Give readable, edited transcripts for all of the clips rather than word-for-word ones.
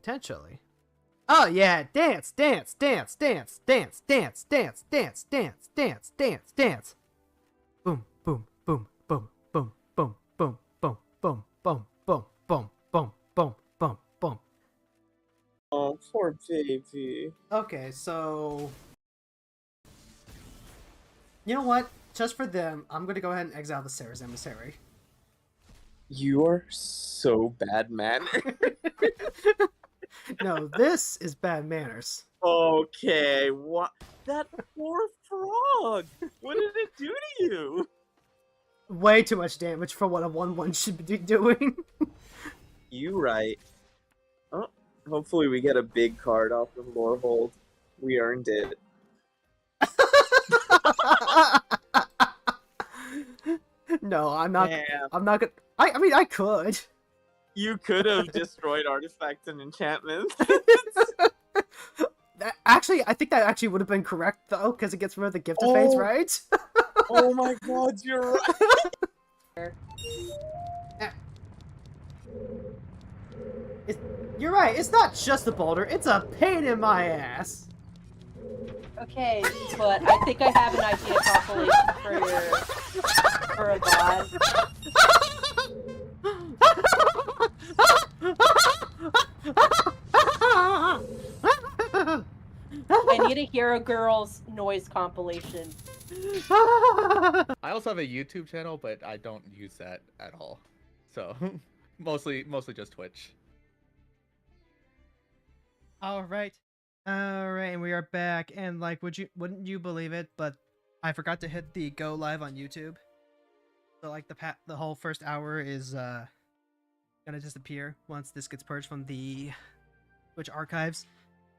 potentially. Oh yeah, dance, dance, dance, dance, dance, dance, dance, dance, dance, dance, dance, dance. Boom, boom, boom, boom, boom, boom, boom, boom, boom, boom, boom, boom, boom, boom, boom, boom. Oh, poor baby. Okay, so you know what? Just for them, I'm gonna go ahead and exile the Sarah's emissary. You are so bad manner. No, this is bad manners. Okay, what? That poor frog! What did it do to you? Way too much damage for what a 1/1 should be doing. You right. Oh, hopefully we get a big card off of Lorehold. We earned it. No, I'm not. Damn. I'm not gonna. I mean, I could. You could have destroyed artifacts and enchantments. Actually, I think that actually would have been correct though, because it gets rid of the gift of fates, right? Oh my god, you're right. You're right. It's not just the boulder; it's a pain in my ass. Okay, but I think I have an idea compilation for a god. I need a Hero Girls noise compilation. I also have a YouTube channel, but I don't use that at all. So, mostly just Twitch. All right, and we are back. And like, wouldn't you believe it? But I forgot to hit the go live on YouTube. So like the whole first hour is gonna disappear once this gets purged from the Twitch archives.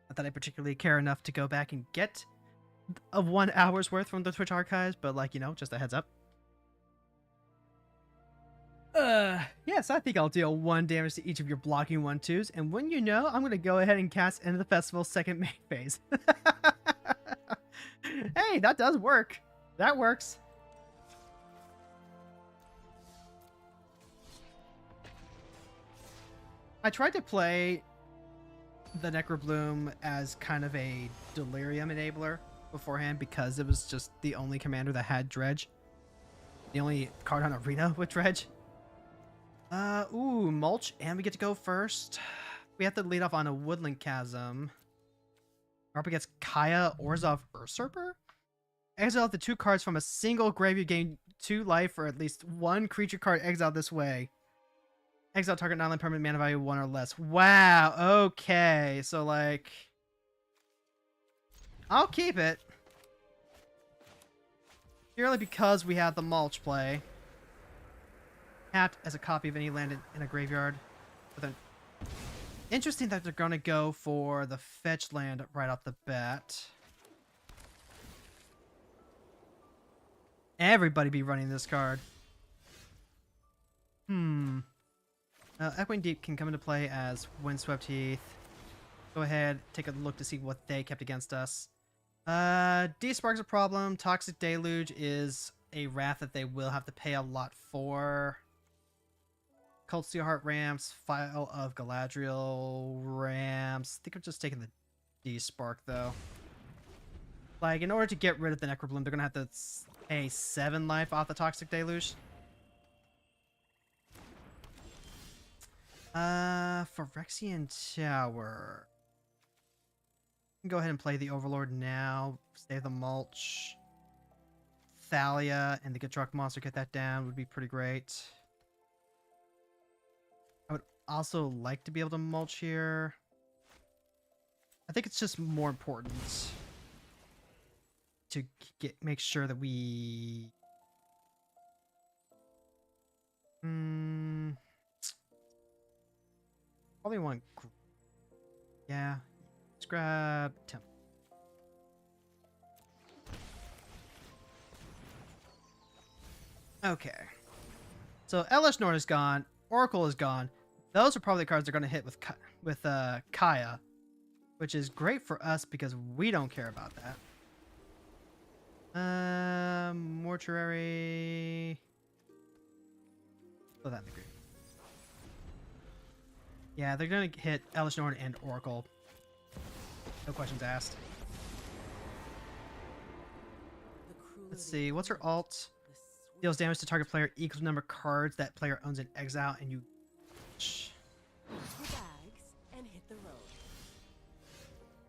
Not that I particularly care enough to go back and get a 1 hour's worth from the Twitch archives, but like, you know, just a heads up. Yes, I think I'll deal 1 damage to each of your blocking 1/2s, and when you know, I'm gonna go ahead and cast End of the Festival's second main phase. Hey, that does work. That works. I tried to play the Necrobloom as kind of a delirium enabler beforehand because it was just the only commander that had dredge. The only card on arena with dredge. Ooh, mulch, and we get to go first. We have to lead off on a woodland chasm. We're up against Kaya Orzhov Usurper. Exile the 2 cards from a single graveyard, gain 2 life for at least 1 creature card exiled this way. Exile target non-land permanent, mana value 1 or less. Wow, okay. So, like, I'll keep it. Purely because we have the mulch play. Tapped as a copy of any land in a graveyard. But then, interesting that they're going to go for the fetch land right off the bat. Everybody be running this card. Echoing Deep can come into play as Windswept Heath. Go ahead, take a look to see what they kept against us. D-Spark's a problem. Toxic Deluge is a wrath that they will have to pay a lot for. Cult Steelheart ramps, File of Galadriel ramps. I think I'm just taking the D-Spark though. Like, in order to get rid of the Necrobloom, they're gonna have to pay 7 life off the Toxic Deluge. Phyrexian Tower. Go ahead and play the Overlord now. Save the mulch. Thalia and the Gitrog monster, get that down would be pretty great. I would also like to be able to mulch here. I think it's just more important to make sure that we probably want, yeah, let's grab temp. Okay, so Elish Norn is gone, Oracle is gone. Those are probably the cards they're going to hit with Kaya, which is great for us because we don't care about that. Mortuary. Put that in the green. Yeah, they're gonna hit Elish Norn and Oracle. No questions asked. Let's see, what's her alt? Deals damage to target player equals the number of cards that player owns in exile, and you...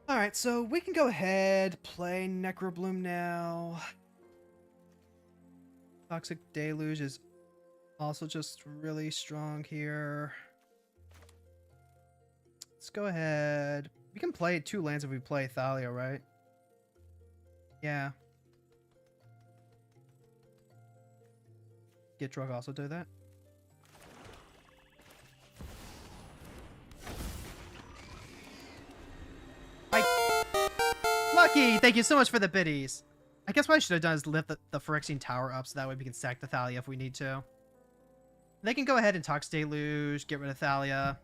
Alright, so we can go ahead, play Necrobloom now. Toxic Deluge is also just really strong here. Let's go ahead. We can play 2 lands if we play Thalia, right? Yeah. Get Drug also do that. Lucky! Thank you so much for the biddies. I guess what I should have done is lift the Phyrexian Tower up so that way we can sack the Thalia if we need to. They can go ahead and Toxic Deluge, get rid of Thalia.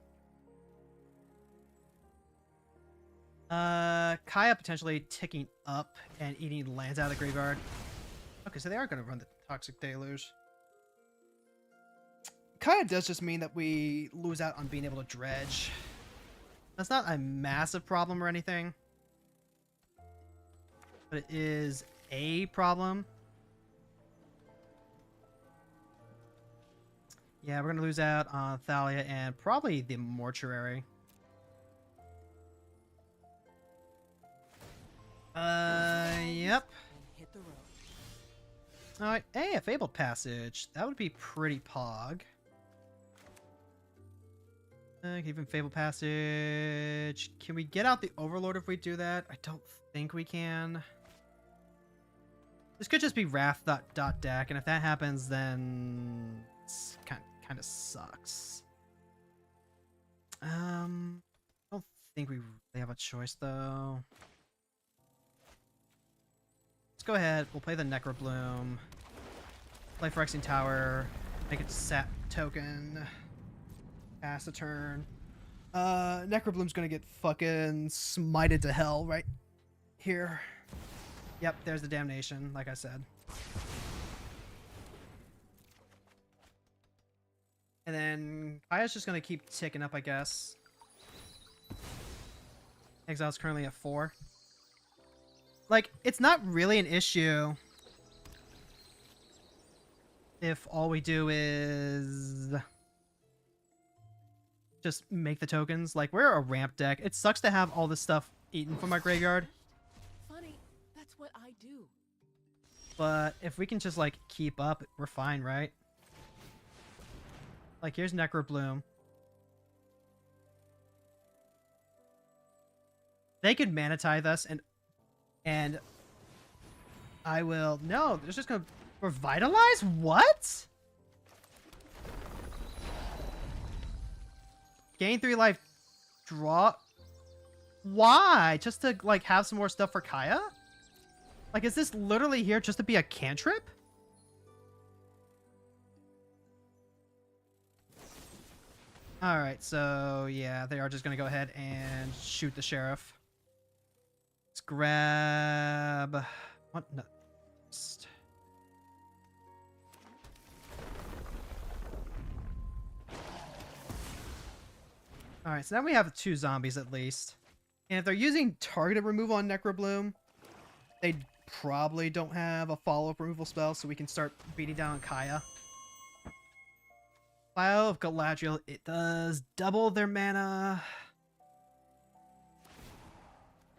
Kaya potentially ticking up and eating lands out of the graveyard. Okay, so they are going to run the Toxic Deluge. Kaya does just mean that we lose out on being able to dredge. That's not a massive problem or anything. But it is a problem. Yeah, we're going to lose out on Thalia and probably the Mortuary. Yep. Alright, hey, a Fabled Passage. That would be pretty pog. Even Fabled Passage. Can we get out the Overlord if we do that? I don't think we can. This could just be Wrath.deck, and if that happens, then it's kind of sucks. I don't think we really have a choice, though. Let's go ahead. We'll play the Necrobloom. Play Phyrexian Tower. Make it sap token. Pass a turn. Necrobloom's gonna get fucking smited to hell right here. Yep, there's the damnation, like I said. And then Kaya's just gonna keep ticking up, I guess. Exile's currently at 4. Like, it's not really an issue if all we do is just make the tokens. Like, we're a ramp deck. It sucks to have all this stuff eaten from our graveyard. Funny, that's what I do. But if we can just, like, keep up, we're fine, right? Like, here's Necrobloom. They could Mana Tithe us, and I will... No, they're just gonna revitalize? What? Gain 3 life, draw... Why? Just to, like, have some more stuff for Kaya? Like, is this literally here just to be a cantrip? Alright, so, yeah, they are just gonna go ahead and shoot the sheriff. Let's grab... What? No. Alright, so now we have 2 zombies at least. And if they're using targeted removal on Necrobloom, they probably don't have a follow-up removal spell, so we can start beating down on Kaya. Vial of Galadriel, it does double their mana.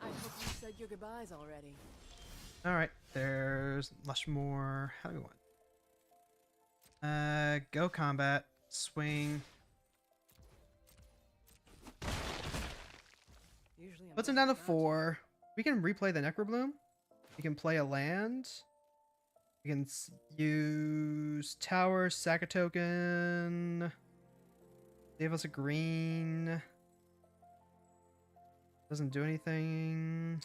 I hope you said your goodbyes already. Alright, there's much more. How do we want? Go combat, swing. Puts him down to 4. We can replay the Necrobloom. We can play a land. We can use tower, sack a token. Save us a green. Doesn't do anything.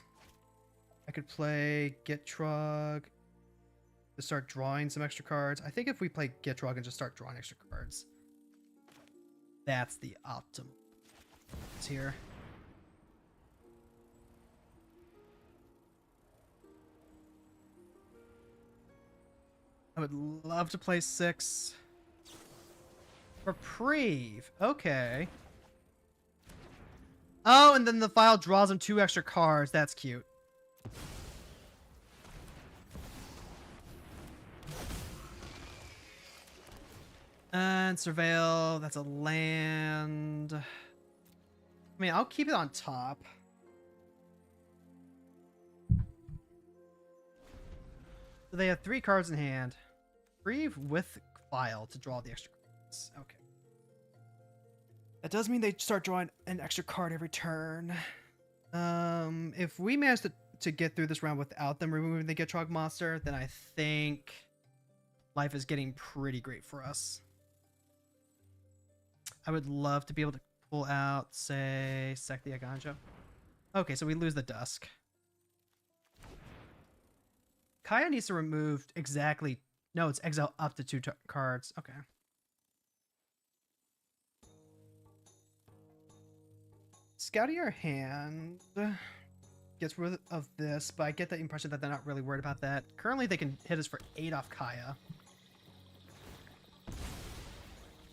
I could play Gitrog to start drawing some extra cards. I think if we play Gitrog and just start drawing extra cards, that's the optimal. It's here. I would love to play 6. Reprieve. Okay. Oh, and then the file draws him 2 extra cards. That's cute. And Surveil, that's a land. I mean, I'll keep it on top. So they have 3 cards in hand. 3 with file to draw the extra cards. Okay. That does mean they start drawing an extra card every turn. If we manage to get through this round without them removing the Gitrog monster, then I think life is getting pretty great for us. I would love to be able to pull out, say, Sec the Aganjo. Okay, so we lose the Dusk. Kaya needs to remove exactly... No, it's exile up to 2 cards. Okay. Scouting our hand gets rid of this, but I get the impression that they're not really worried about that. Currently, they can hit us for 8 off Kaya.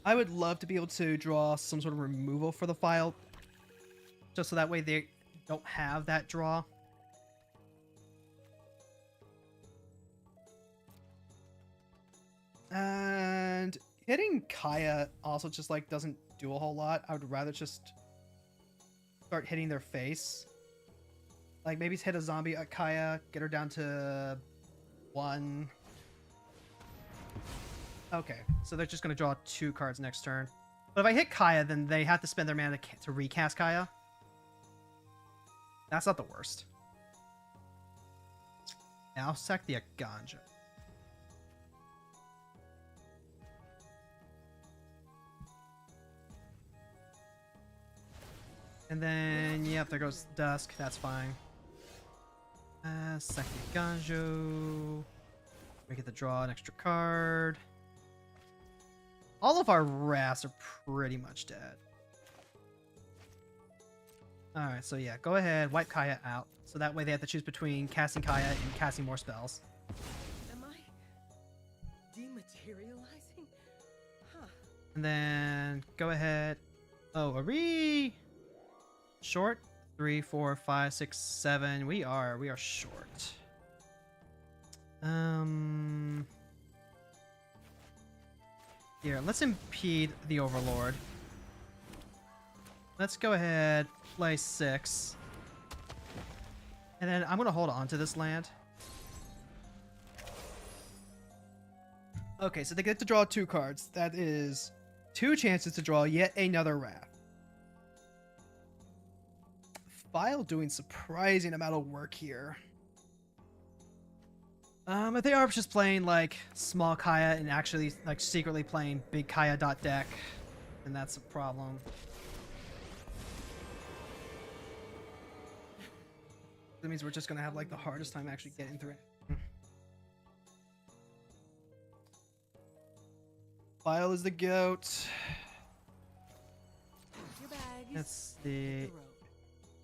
I would love to be able to draw some sort of removal for the file, just so that way they don't have that draw. And hitting Kaya also just like doesn't do a whole lot. I would rather just start hitting their face. Like maybe hit a zombie at Kaya, get her down to 1. Okay, so they're just going to draw 2 cards next turn. But if I hit Kaya, then they have to spend their mana to recast Kaya. That's not the worst. Now sack the Aganjo. And then, yep, there goes Dusk. That's fine. Sack the Aganjo. We get to draw an extra card. All of our wraths are pretty much dead. Alright, so yeah, go ahead, wipe Kaya out. So that way they have to choose between casting Kaya and casting more spells. Am I dematerializing? Huh. And then go ahead. Oh, are we short? 3, 4, 5, 6, 7. We are short. Here, let's impede the Overlord. Let's go ahead, play 6. And then I'm going to hold on to this land. Okay, so they get to draw 2 cards. That is 2 chances to draw yet another Wrath. File doing surprising amount of work here. If they are just playing like small Kaya and actually like secretly playing big Kaya deck, then that's a problem. That means we're just gonna have like the hardest time actually getting through it. File is the goat. Your bags. That's Hit the road.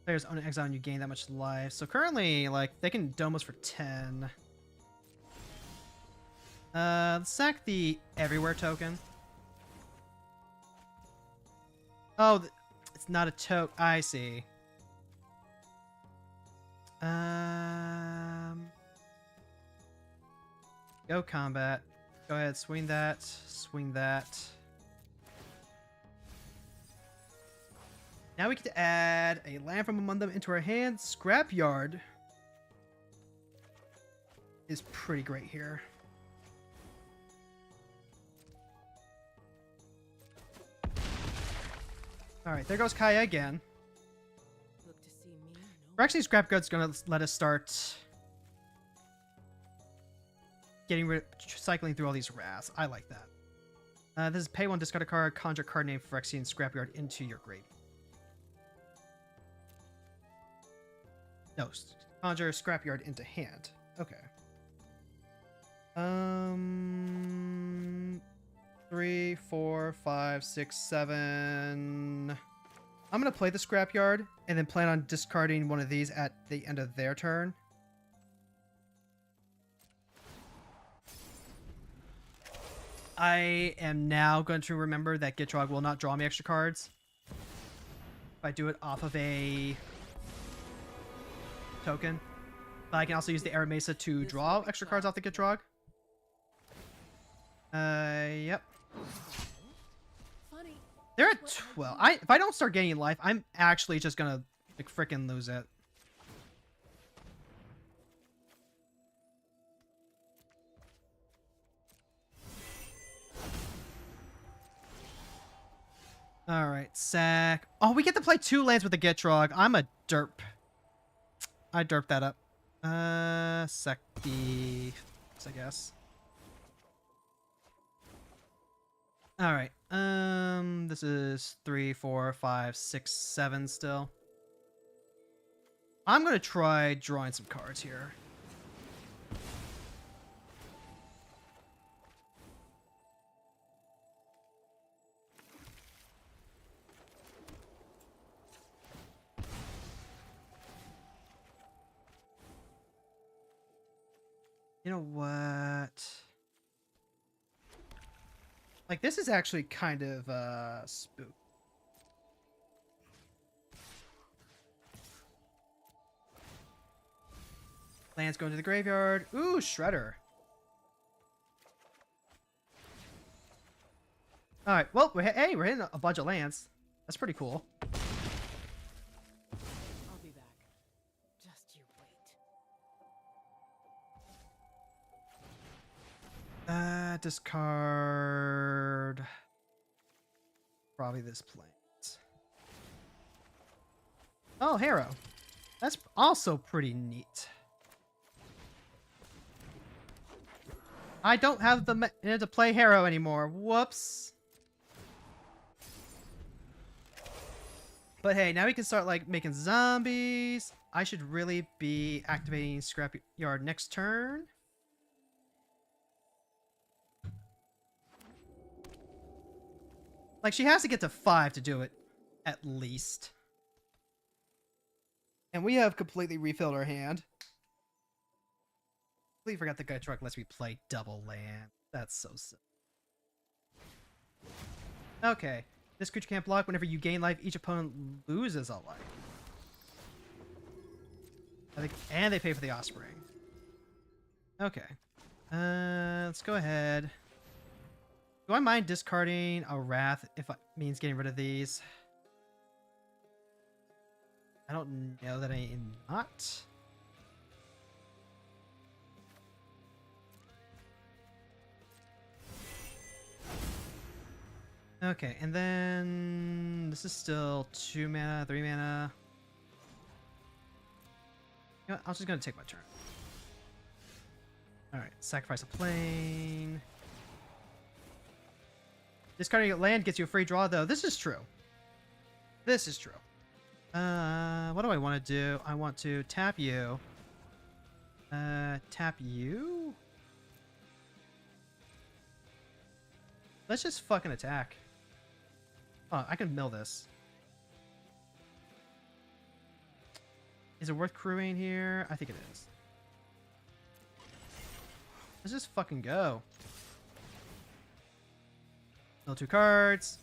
player's own exile and you gain that much life. So currently, like, they can dome us for 10. Let's sack the everywhere token. Oh, it's not a token. I see. Go combat. Go ahead, swing that. Swing that. Now we get to add a land from among them into our hand. Scrapyard is pretty great here. Alright, there goes Kaya again. Look to see me. We're actually Scrapyard's gonna let us start cycling through all these wraths. I like that. This is pay 1, discard a card, conjure card name Phyrexian Scrapyard into your grave. No, conjure Scrapyard into hand. Okay. 3, 4, 5, 6, 7. I'm gonna play the Scrapyard and then plan on discarding one of these at the end of their turn. I am now going to remember that Gitrog will not draw me extra cards. I do it off of a token. But I can also use the Air Mesa to This draw will be extra cards off the Gitrog. Yep. Funny. They're at 12. If I don't start gaining life, I'm actually just gonna like frickin' lose it. All right, sack. Oh, we get to play 2 lands with the Gitrog. I'm a derp. I derp that up. Sack the, I guess. All right. This is 3, 4, 5, 6, 7 still. I'm gonna try drawing some cards here. You know what? Like, this is actually kind of, spook. Lands going to the graveyard. Ooh, Shredder. Alright, well, we're hitting a bunch of lands. That's pretty cool. I'll be back. Just you wait. Discard. Probably this plant. Oh, Harrow. That's also pretty neat. I don't have the mana to play Harrow anymore. Whoops. But hey, now we can start like making zombies. I should really be activating Scrapyard next turn. Like, she has to get to 5 to do it, at least. And we have completely refilled our hand. Completely forgot the guy truck lets me play double land. That's so sick. Okay. This creature can't block. Whenever you gain life, each opponent loses a life. And they pay for the offspring. Okay. Let's go ahead. Do I mind discarding a Wrath if it means getting rid of these? I don't know that I am not. Okay, and then this is still 2 mana, 3 mana. You know what? I'm just gonna take my turn. Alright, sacrifice a plane. Discarding a land gets you a free draw, though. This is true. This is true. What do I want to do? I want to tap you. Tap you? Let's just fucking attack. Oh, I can mill this. Is it worth crewing here? I think it is. Let's just fucking go. Mill 2 cards.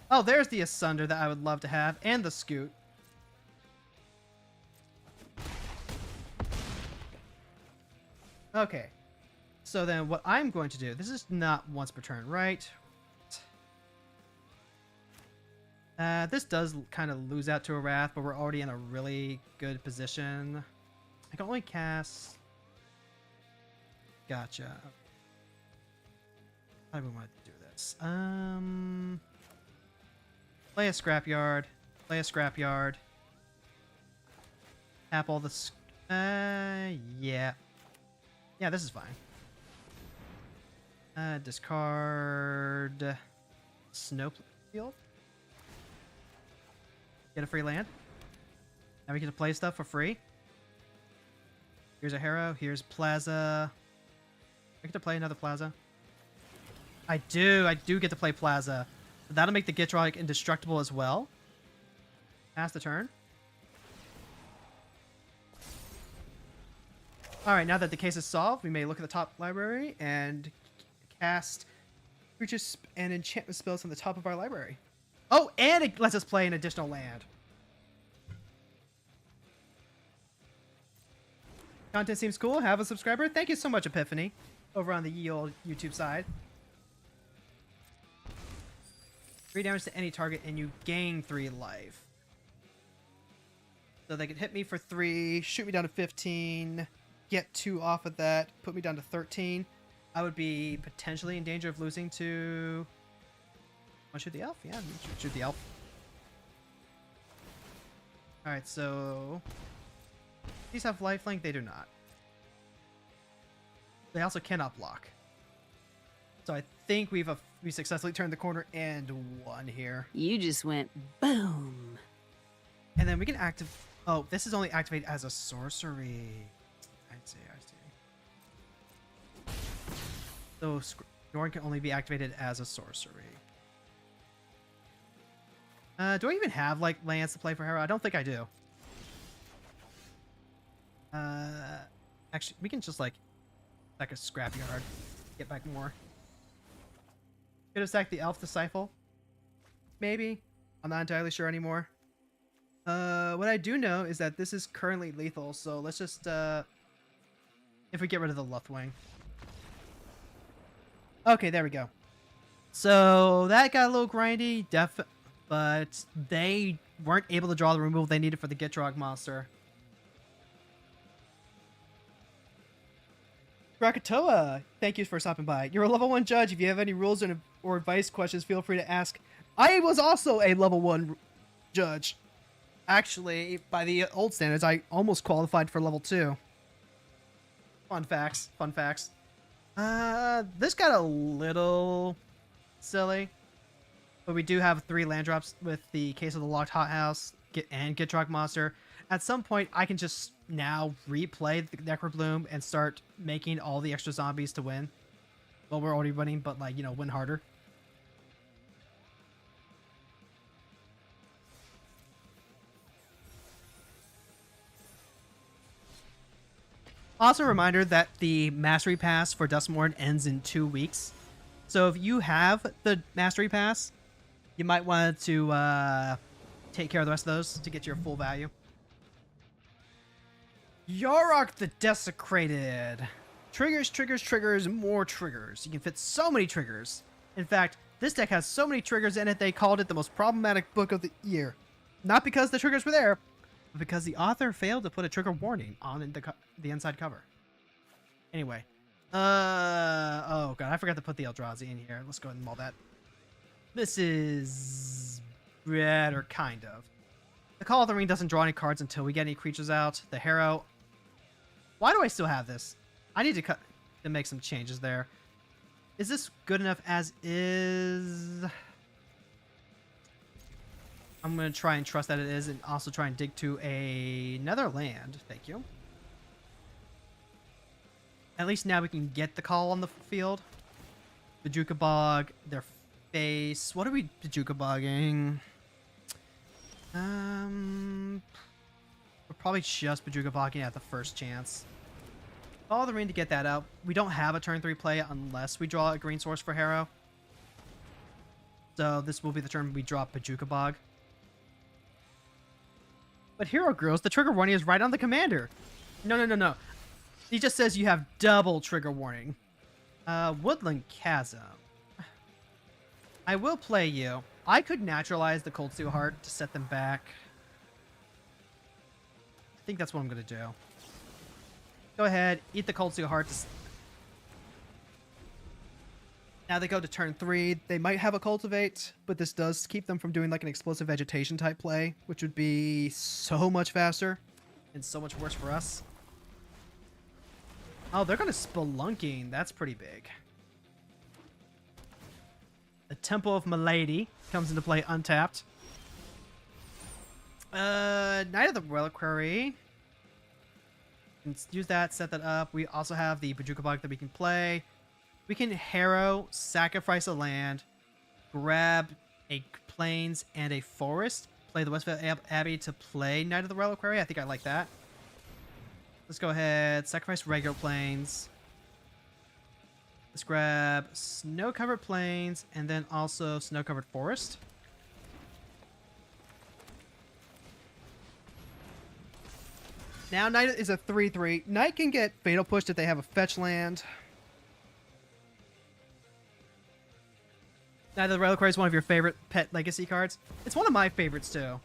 Oh, there's the Asunder that I would love to have, and the Scoot. Okay. So then what I'm going to do, this is not once per turn, right? This does kind of lose out to a Wrath, but we're already in a really good position. I can only cast... Gotcha. How do we want to do this? Play a Scrapyard. Play a Scrapyard. Tap all the... yeah. Yeah, this is fine. Discard... Snowfield. Get a free land. Now we get to play stuff for free. Here's a Harrow. Here's Plaza. I get to play another Plaza. I do get to play Plaza. That'll make the Gitrog indestructible as well. Pass the turn. Alright, now that the case is solved, we may look at the top library and cast creatures and enchantment spells on the top of our library. Oh, and it lets us play an additional land. Content seems cool. Have a subscriber. Thank you so much, Epiphany, over on the ye old YouTube side. 3 damage to any target, and you gain 3 life. So they could hit me for 3, shoot me down to 15, get 2 off of that, put me down to 13. I would be potentially in danger of losing to... Want to shoot the elf? Yeah, shoot the elf. Alright, so... These have lifelink? They do not. They also cannot block. So I think we successfully turned the corner and won here. You just went boom. And then we can activate... Oh, this is only activated as a sorcery. I see. So Norn can only be activated as a sorcery. Do I even have, like, lands to play for Hera? I don't think I do. Actually, we can just, like a scrapyard. Get back more. Could have sacked the elf to Sifle. Maybe. I'm not entirely sure anymore. What I do know is that this is currently lethal, so let's just, if we get rid of the Luthwing. Okay, there we go. So, that got a little grindy, but they weren't able to draw the removal they needed for the Gitrog monster. Krakatoa, thank you for stopping by. You're a level 1 judge. If you have any rules or advice questions, feel free to ask. I was also a level 1 judge. Actually, by the old standards, I almost qualified for level 2. Fun facts. This got a little silly. But we do have 3 land drops with the Case of the Locked Hothouse and Gitrog monster. At some point, I can just now replay the Necrobloom and start making all the extra zombies to win. Well, we're already winning, but, like, you know, win harder. Also, a reminder that the Mastery Pass for Duskmourn ends in 2 weeks. So if you have the Mastery Pass, you might want to take care of the rest of those to get your full value. Yarok the Desecrated. Triggers, more triggers. You can fit so many triggers. In fact, this deck has so many triggers in it, they called it the most problematic book of the year. Not because the triggers were there, but because the author failed to put a trigger warning on the inside cover. Anyway. Oh god, I forgot to put the Eldrazi in here. Let's go ahead and mull that. This is better, kind of. The Call of the Ring doesn't draw any cards until we get any creatures out. The Harrow. Why do I still have this? I need to make some changes there. Is this good enough as is? I'm going to try and trust that it is, and also try and dig to another land. Thank you. At least now we can get the call on the field. Bajuka Bog, their face. What are we Bajuka Bogging? We're probably just Bajuka Bogging at the first chance. Follow the Ring to get that out. We don't have a turn 3 play unless we draw a green source for Harrow. So this will be the turn we drop Bajuka Bog. But Hero Girls, the trigger warning is right on the commander. No. He just says you have double trigger warning. Woodland Chasm. I will play you. I could naturalize the Cold Steel Heart to set them back. I think that's what I'm going to do. Go ahead, eat the Cold Steel Heart. Now they go to turn 3. They might have a Cultivate, but this does keep them from doing like an Explosive Vegetation type play, which would be so much faster and so much worse for us. Oh, they're going to Spelunking. That's pretty big. The Temple of Milady comes into play untapped. Knight of the Reliquary. Let's use that, set that up. We also have the Bajuka Bog that we can play. We can Harrow, sacrifice a land, grab a Plains and a Forest, play the Westvale Abbey to play Knight of the Reliquary. I think I like that. Let's go ahead, sacrifice regular Plains. Let's grab Snow-Covered Plains and then also Snow-Covered Forest. Now Knight is a 3/3. Knight can get Fatal Pushed if they have a fetch land. Neither the Reliquary is one of your favorite pet legacy cards. It's one of my favorites too.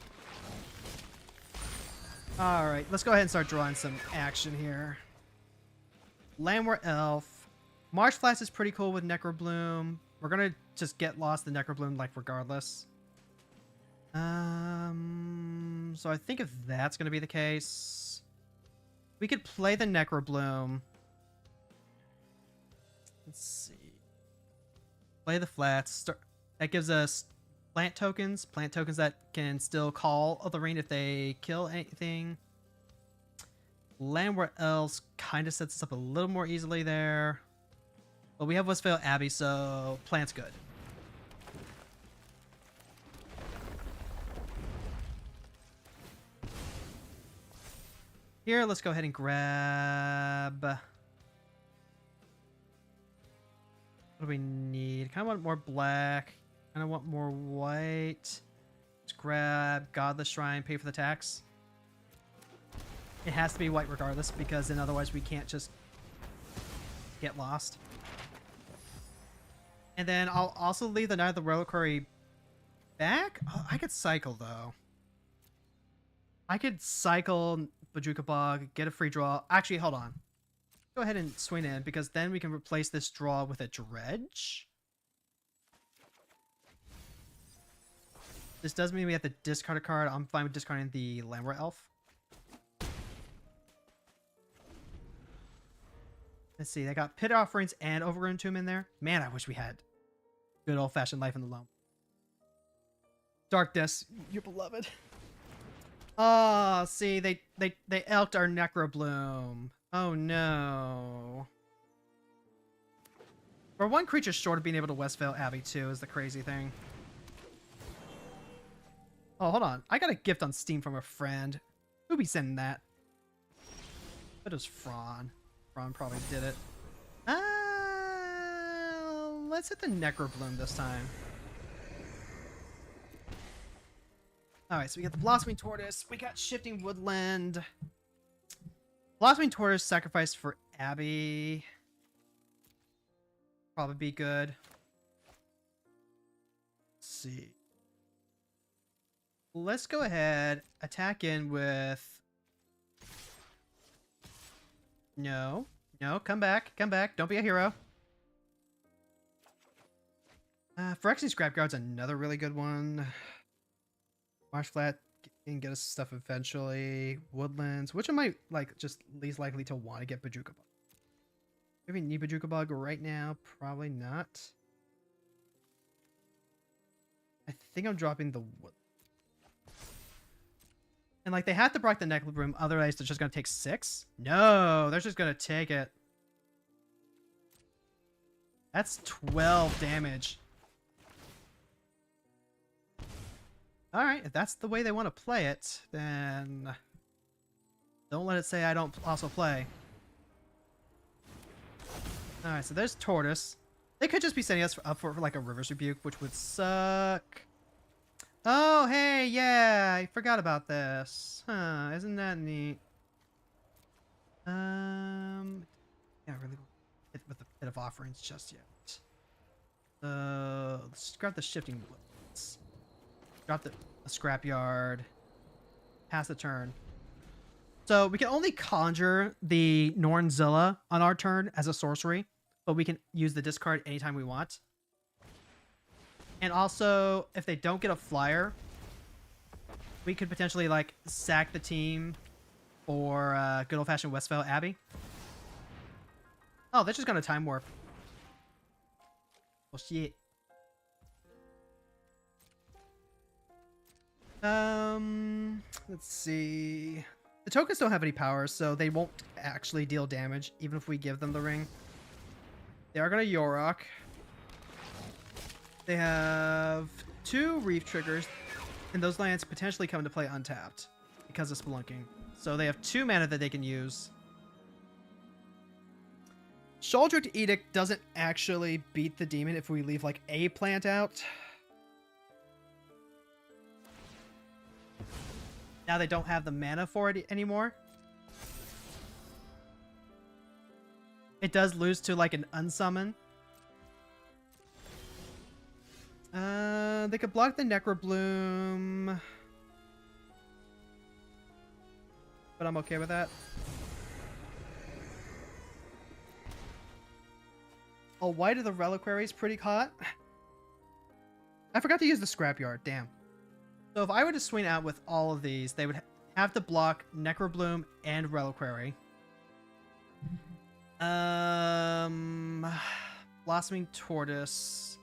Alright, let's go ahead and start drawing some action here. Landward Elf. Marsh Flats is pretty cool with Necrobloom. We're gonna just get lost in Necrobloom like regardless. So I think if that's gonna be the case, we could play the Necrobloom. Let's see. Play the flats. That gives us plant tokens that can still call Otherine if they kill anything. Landward Elves kind of sets us up a little more easily there. But we have Westvale Abbey, so plant's good. Here, let's go ahead and grab... What do we need? Kind of want more black. Kind of want more white. Let's grab Godless Shrine, pay for the tax. It has to be white regardless, because then otherwise we can't just get lost. And then I'll also leave the Knight of the Reliquary back. Oh, I could cycle, though. I could cycle Bojuka Bog, get a free draw. Actually, hold on. Go ahead and swing in, because then we can replace this draw with a Dredge. This does mean we have to discard a card. I'm fine with discarding the Landward Elf. Let's see, they got Pit Offerings and Overgrown Tomb in there. Man, I wish we had good old-fashioned Life in the Loam. Darkness, you're beloved. Oh, see, they elked our Necrobloom. Oh no. We're one creature short of being able to Westvale Abbey too, is the crazy thing. Oh, hold on. I got a gift on Steam from a friend. Who'd be sending that? It was Fron. Fron probably did it. Let's hit the Necrobloom this time. Alright, so we got the Blossoming Tortoise. We got Shifting Woodland. Blossoming Tortoise sacrificed for Abbey. Probably be good. Let's see. Let's go ahead, attack in with... No, come back, don't be a hero. Phyrexian Scrapyard's another really good one. Marsh Flat can get us stuff eventually. Woodlands, which am I just least likely to want to get Bojuka Bug? Maybe need Bojuka Bug right now, probably not. I think I'm dropping the wood. And they have to block the Necrobloom, otherwise they're just gonna take 6. No, they're just gonna take it. That's 12 damage. Alright, if that's the way they want to play it, then don't let it say I don't also play. Alright, so there's Tortoise. They could just be setting us up for a River's Rebuke, which would suck. Oh, hey, yeah, I forgot about this. Huh, isn't that neat? Yeah, I really won't hit with the Pit of Offerings just yet. Let's grab the Shifting Woods. Drop the Scrapyard. Pass the turn. So we can only conjure the Nornzilla on our turn as a sorcery, but we can use the discard anytime we want. And also, if they don't get a flyer, we could potentially sack the team for good old-fashioned Westvale Abbey. Oh, they're just gonna Time Warp. Well, shit. Let's see. The tokens don't have any powers, so they won't actually deal damage, even if we give them the ring. They are gonna Yorok. They have 2 Reef Triggers, and those lands potentially come into play untapped because of Spelunking. So they have 2 mana that they can use. Shouldrift Edict doesn't actually beat the demon if we leave a plant out. Now they don't have the mana for it anymore. it does lose to like an unsummon. They could block the Necrobloom, but I'm okay with that. Oh, White of the Reliquary is pretty hot. I forgot to use the Scrapyard, damn. So if I were to swing out with all of these, they would have to block Necrobloom and Reliquary. Blossoming Tortoise.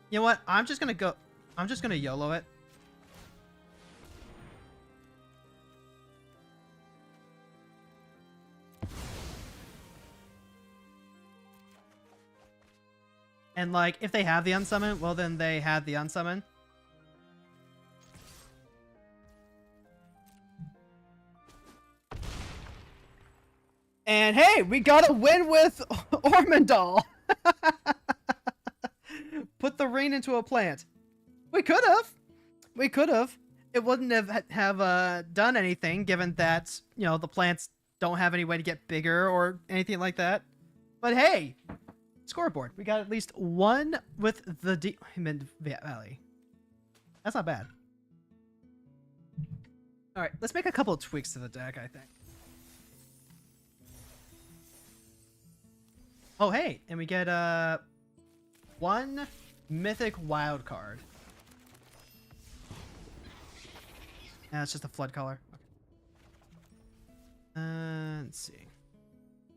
You know what? I'm just gonna YOLO it. And like, if they have the unsummon, well then they had the unsummon. And hey, we got a win with Ormondal. Put the rain into a plant. We could have. We could have. It wouldn't have done anything, given that, you know, the plants don't have any way to get bigger or anything like that. But hey, scoreboard. We got at least one with the Demon Valley. That's not bad. All right, let's make a couple of tweaks to the deck, I think. Oh, hey, and we get one mythic wild card. Yeah, it's just a flood color. Okay. Let's see.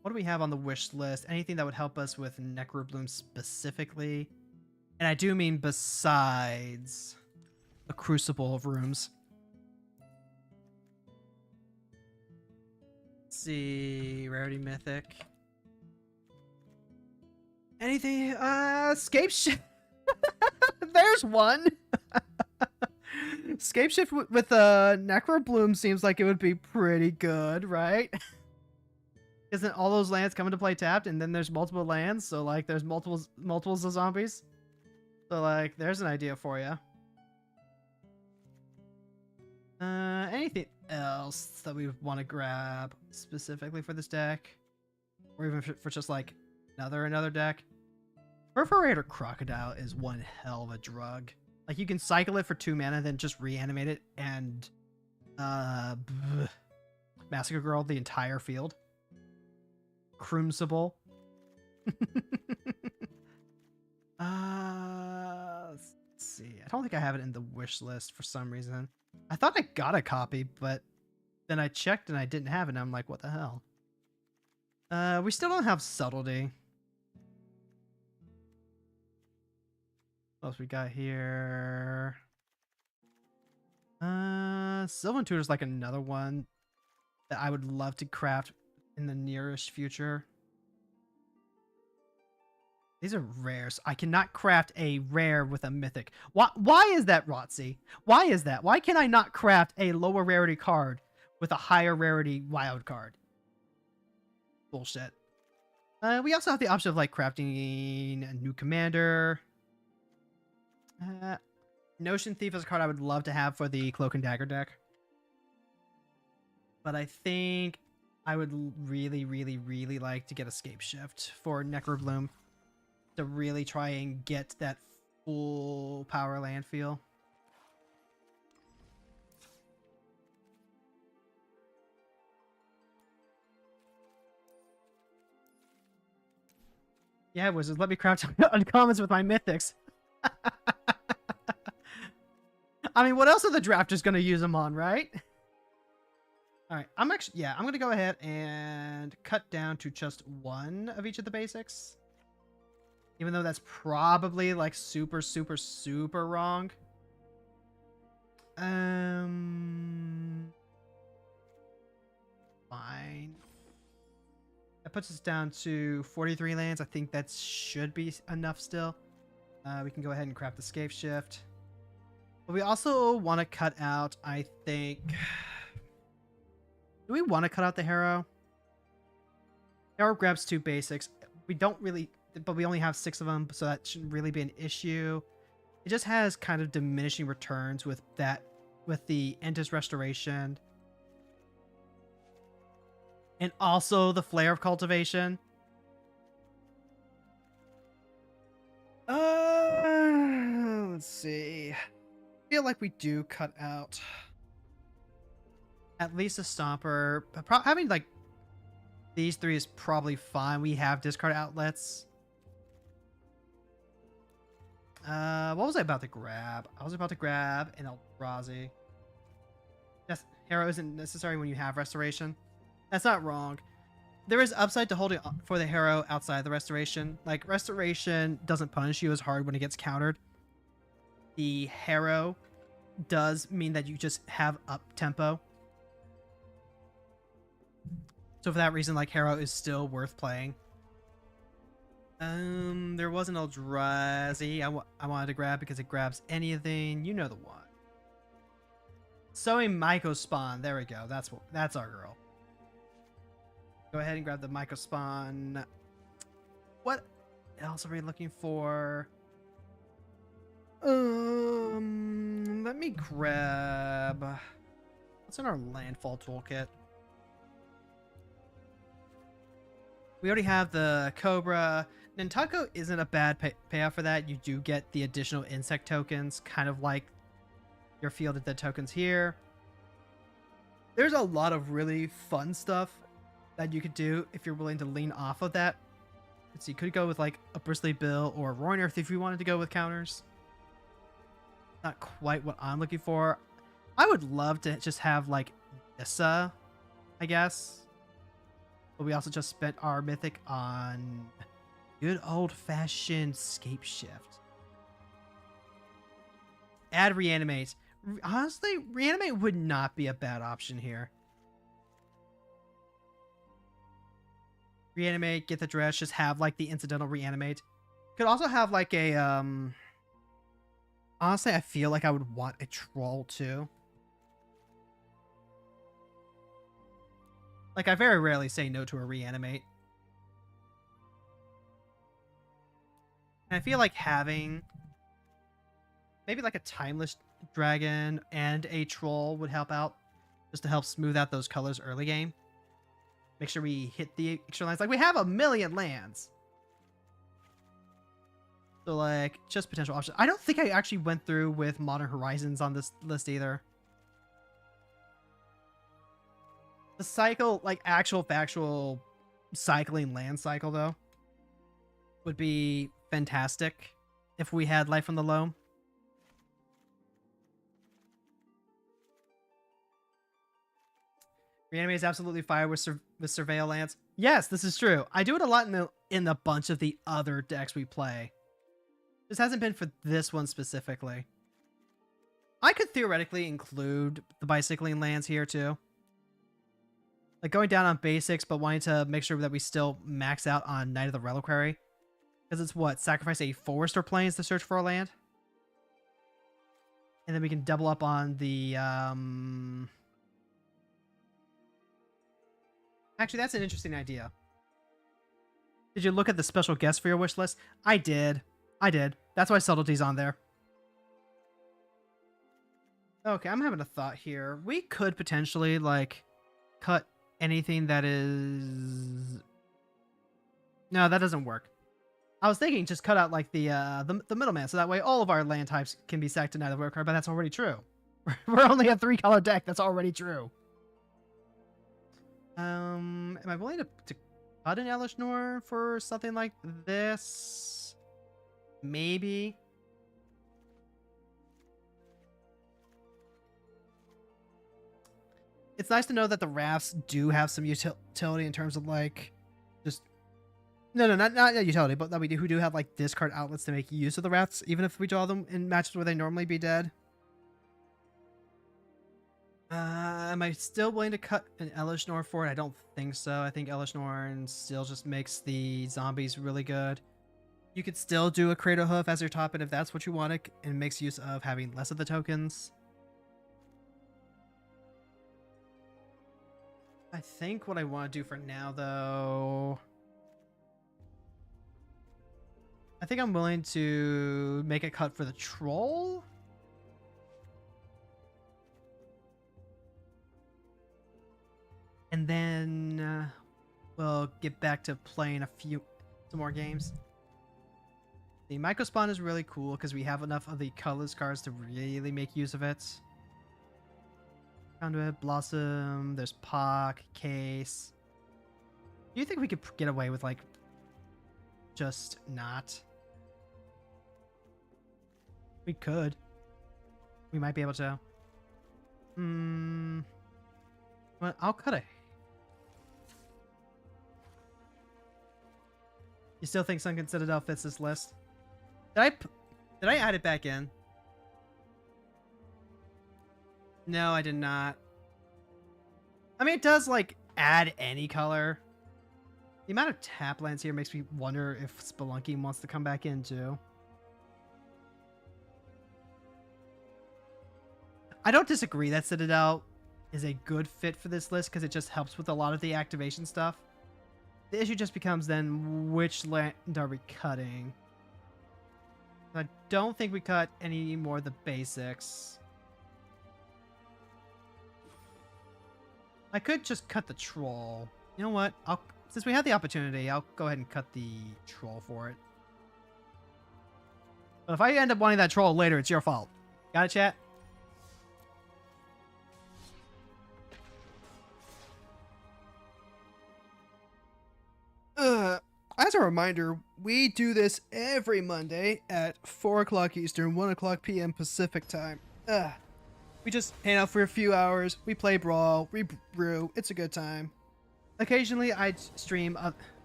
What do we have on the wish list? Anything that would help us with Necrobloom specifically? And I do mean besides the Crucible of Rooms. Let's see. Rarity mythic. Anything? Scape Shift. There's one. Scape Shift with Necrobloom seems like it would be pretty good, right? Isn't all those lands come into play tapped, and then there's multiple lands, so like there's multiples of zombies. So like there's an idea for you. Anything else that we want to grab specifically for this deck, or even for just like another deck? Perforator Crocodile is one hell of a drug. Like, you can cycle it for 2 mana, then just reanimate it and Massacre Girl the entire field. Crucible. Let's see. I don't think I have it in the wish list for some reason. I thought I got a copy, but then I checked and I didn't have it, and I'm like, what the hell? We still don't have Subtlety. What else we got here? Sylvan Tutor's like another one that I would love to craft in the nearest future. These are rares. I cannot craft a rare with a mythic. Why is that, Rotsy? Why is that? Why can I not craft a lower rarity card with a higher rarity wild card? Bullshit. We also have the option of like crafting a new commander. Notion Thief is a card I would love to have for the Cloak and Dagger deck. But I think I would really, really, really like to get a Scape Shift for Necrobloom to really try and get that full power land feel. Yeah, Wizards, let me craft uncommons with my mythics. I mean, what else are the drafters going to use them on, right? All right, I'm going to go ahead and cut down to just one of each of the basics. Even though that's probably like super, super, super wrong. Fine. That puts us down to 43 lands. I think that should be enough still. We can go ahead and craft the Scape Shift. But we also want to cut out, I think... Do we want to cut out the Harrow? Harrow grabs 2 basics. We don't really... But we only have 6 of them, so that shouldn't really be an issue. It just has kind of diminishing returns with that... With the Entis Restoration. and also the Flare of Cultivation. Let's see. I feel like we do cut out at least a Stomper. But having like these three is probably fine. We have discard outlets. What was I about to grab? I was about to grab an Eldrazi. Yes, Hero isn't necessary when you have Restoration. That's not wrong. There is upside to holding for the Hero outside the Restoration. Like, Restoration doesn't punish you as hard when it gets countered. The Hero does mean that you just have up tempo. So for that reason, like, Hero is still worth playing. There was an Eldrazi I wanted to grab because it grabs anything. You know the one. Sowing Myco Spawn. There we go. That's our girl. Go ahead and grab the Myco Spawn. What else are we looking for? Let me grab... What's in our landfall toolkit? We already have the Cobra. Nantucket isn't a bad payoff for that. You do get the additional insect tokens, kind of like your fielded dead tokens here. There's a lot of really fun stuff that you could do if you're willing to lean off of that. So you could go with like a Bristly Bill or Roaring Earth if you wanted to go with counters. Not quite what I'm looking for. I would love to just have like Nissa, I guess. But we also just spent our mythic on good old-fashioned Scape Shift. Add Reanimate. Honestly, Reanimate would not be a bad option here. Reanimate, get the dress, just have like the incidental Reanimate. Could also have like a honestly, I feel like I would want a Troll too. Like, I very rarely say no to a Reanimate. And I feel like having maybe like a Timeless Dragon and a Troll would help out. Just to help smooth out those colors early game. Make sure we hit the extra lands. Like, we have 1,000,000 lands. So, like, just potential options. I don't think I actually went through with Modern Horizons on this list either. The cycle, like, factual cycling land cycle, though, would be fantastic if we had Life on the Loam. Reanimate is absolutely fire with Surveil Lance. Yes, this is true. I do it a lot in a bunch of the other decks we play. This hasn't been for this one specifically. I could theoretically include the bicycling lands here too. Like going down on basics, but wanting to make sure that we still max out on Knight of the Reliquary. Because it's what? Sacrifice a forest or plains to search for a land? And then we can double up on the... Actually, that's an interesting idea. Did you look at the special guests for your wish list? I did. That's why Subtlety's on there. Okay, I'm having a thought here. We could potentially, like, cut anything that is... No, that doesn't work. I was thinking just cut out, like, the middleman, so that way all of our land types can be sacked to Knight of the Reliquary, but that's already true. We're only a 3-color deck. That's already true. Am I willing to cut an Elishnor for something like this? Maybe. It's nice to know that the rafts do have some utility in terms of like just not utility, but that we do have like discard outlets to make use of the rafts, even if we draw them in matches where they normally be dead. Am I still willing to cut an Elishnor for it? I don't think so. I think Elishnor still just makes the zombies really good. You could still do a Cradle Hoof as your top end if that's what you wanted, and makes use of having less of the tokens. I think what I want to do for now, though... I think I'm willing to make a cut for the Troll. And then we'll get back to playing some more games. The micro spawn is really cool because we have enough of the colorless cards to really make use of it. Conduit, Blossom, there's Pock, Case. Do you think we could get away with, like, just not? We could. We might be able to. Well, I'll cut it. You still think Sunken Citadel fits this list? Did I add it back in? No, I did not. I mean, it does, like, add any color. The amount of tap lands here makes me wonder if Spelunky wants to come back in, too. I don't disagree that Citadel is a good fit for this list because it just helps with a lot of the activation stuff. The issue just becomes then, which land are we cutting? I don't think we cut any more of the basics. I could just cut the troll. You know what? Since we have the opportunity, I'll go ahead and cut the troll for it. But if I end up wanting that troll later, it's your fault. Got it, chat? As a reminder, we do this every Monday at 4 o'clock Eastern, 1 o'clock p.m. Pacific time. We just hang out for a few hours, we play Brawl, we brew, it's a good time. Occasionally, I stream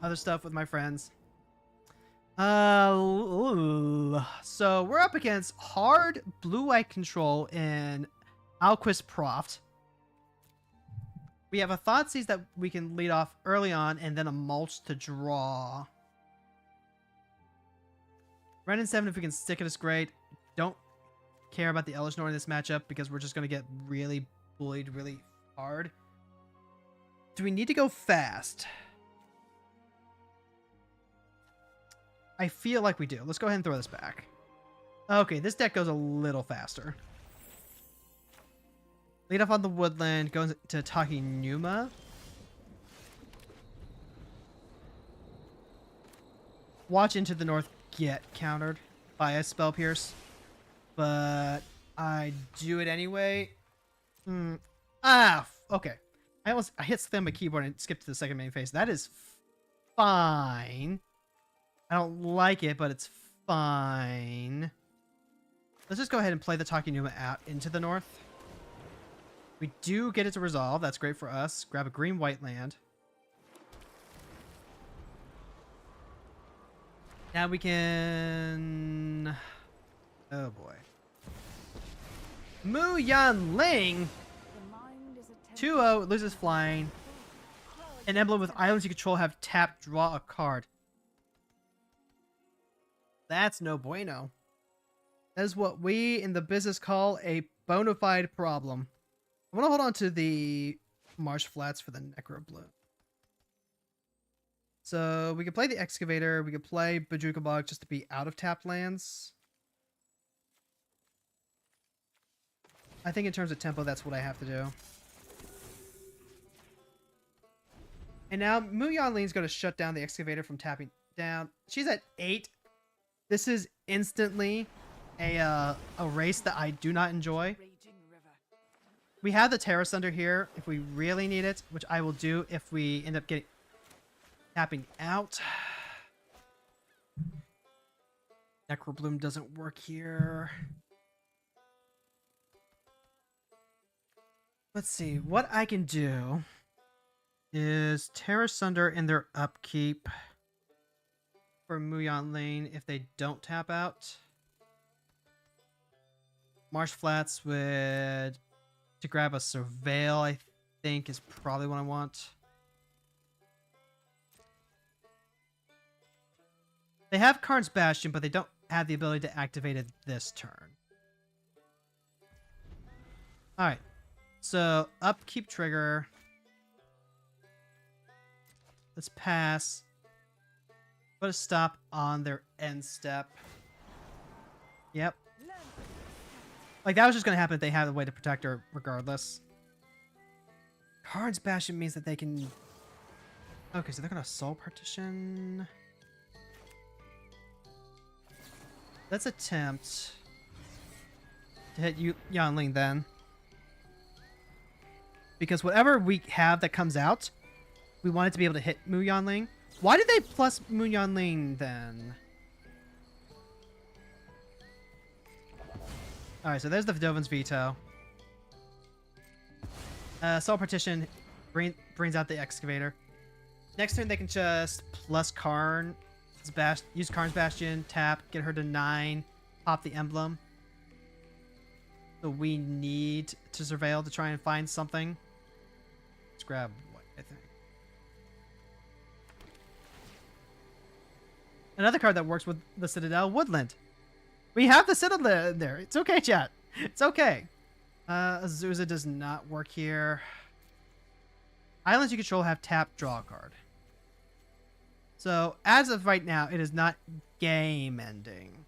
other stuff with my friends. So we're up against hard blue-white control in Alquist Proft. We have a Thoughtseize that we can lead off early on, and then a Mulch to draw. Ren and 7, if we can stick it, is great. Don't care about the Elishnor in this matchup, because we're just going to get really bullied really hard. Do we need to go fast? I feel like we do. Let's go ahead and throw this back. Okay, this deck goes a little faster. Lead off on the woodland, goes to Tahinuma. Watch Into the North get countered by a Spell Pierce. But I do it anyway. Okay. I hit something on my keyboard and skipped to the second main phase. That is fine. I don't like it, but it's fine. Let's just go ahead and play the Takinuma out into the north. We do get it to resolve. That's great for us. Grab a green-white land. Now we can... Oh, boy. Mu Yan Ling! 2-0, loses flying. An emblem with islands you control have tap, draw a card. That's no bueno. That is what we in the business call a bona fide problem. I want to hold on to the Marsh Flats for the Necro Bloom. So we could play the Excavator. We could play Bajuka Bog just to be out of tapped lands. I think in terms of tempo, that's what I have to do. And now Mu Yanling's going to shut down the Excavator from tapping down. She's at 8. This is instantly a race that I do not enjoy. We have the Terra Sunder here if we really need it, which I will do if we end up tapping out. Necrobloom doesn't work here. Let's see. What I can do is Terra Sunder in their upkeep for Muyan Lane if they don't tap out. Marsh Flats would... to grab a Surveil, I think, is probably what I want. They have Karn's Bastion, but they don't have the ability to activate it this turn. Alright. So, upkeep trigger. Let's pass. Put a stop on their end step. Yep. Like, that was just going to happen if they had a way to protect her regardless. Karn's Bastion means that they can... Okay, so they're gonna Soul Partition. Let's attempt to hit Yanling then. Because whatever we have that comes out, we want it to be able to hit Mu Yanling. Why did they plus Mu Yanling then? Alright, so there's the Vidovan's Veto. Soul Partition brings out the Excavator. Next turn, they can just plus Karn. Use Karn's Bastion, tap, get her to 9, pop the emblem. So we need to surveil to try and find something. Let's grab what, I think. Another card that works with the Citadel, Woodland. We have the Citadel there. It's okay, chat. It's okay. Azusa does not work here. Islands you control have tap, draw a card. So, as of right now, it is not game ending.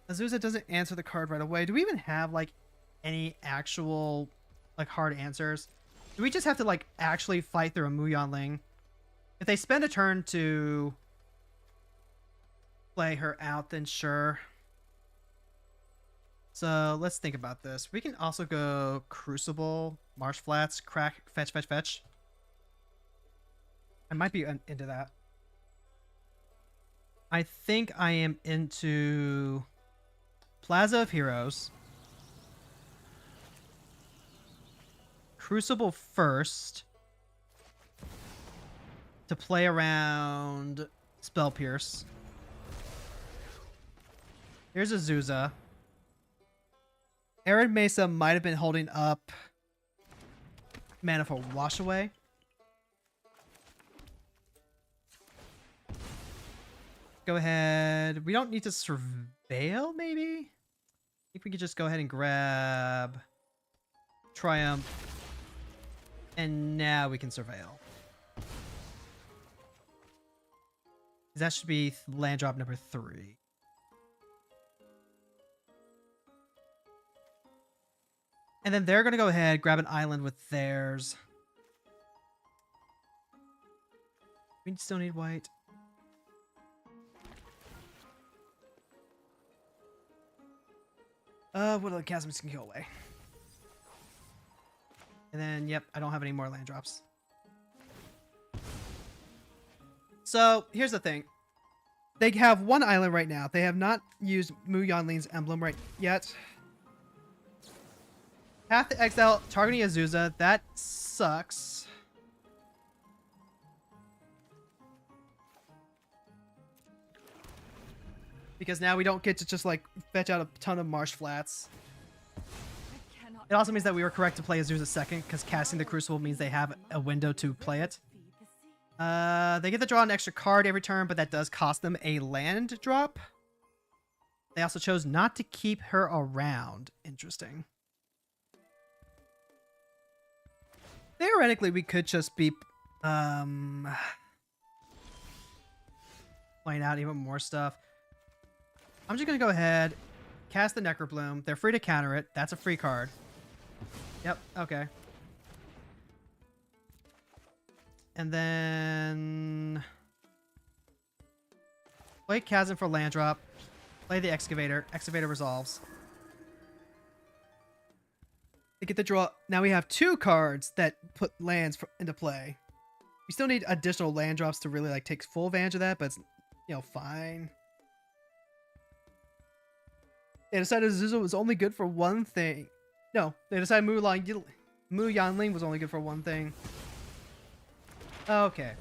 Azusa doesn't answer the card right away. Do we even have, like, any actual, like, hard answers? Do we just have to, like, actually fight through a Mu Yanling? If they spend a turn to play her out, then sure. So, let's think about this. We can also go Crucible, Marsh Flats, Crack, Fetch, Fetch, Fetch. I might be into that. I think I am into Plaza of Heroes. Crucible first. To play around Spell Pierce. Here's Azusa. Arid Mesa might have been holding up mana for Wash Away. Go ahead. We don't need to surveil, maybe? I think we could just go ahead and grab Triumph. And now we can surveil. That should be land drop number 3. And then they're going to go ahead, grab an island with theirs. We still need white. What other chasms can go away? And then, yep, I don't have any more land drops. So, here's the thing. They have one island right now. They have not used Mu Yanling's emblem right yet. Path to Exile, targeting Azusa. That sucks. Because now we don't get to just, like, fetch out a ton of Marsh Flats. It also means that we were correct to play Azusa second, because casting the Crucible means they have a window to play it. They get to draw an extra card every turn, but that does cost them a land drop. They also chose not to keep her around. Interesting. Theoretically, we could just be playing out even more stuff. I'm just going to go ahead, cast the Necrobloom. They're free to counter it. That's a free card. Yep, okay. And then play Chasm for land drop. Play the Excavator. Excavator resolves. They get the draw. Now we have 2 cards that put lands into play. We still need additional land drops to really like take full advantage of that, but it's, you know, fine. They decided Azusa was only good for one thing. No, they decided Mu Yanling was only good for one thing. Okay.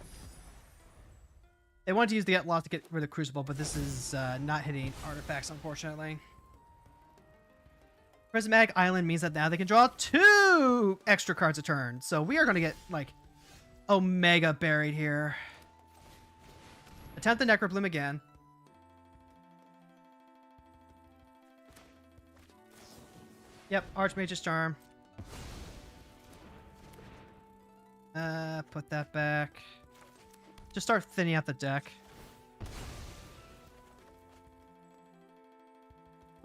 They wanted to use the Get Lost to get rid of Crucible, but this is not hitting artifacts, unfortunately. Prismatic Island means that now they can draw 2 extra cards a turn. So we are going to get, like, Omega buried here. Attempt the Necrobloom again. Yep, Archmage's Charm. Put that back. Just start thinning out the deck.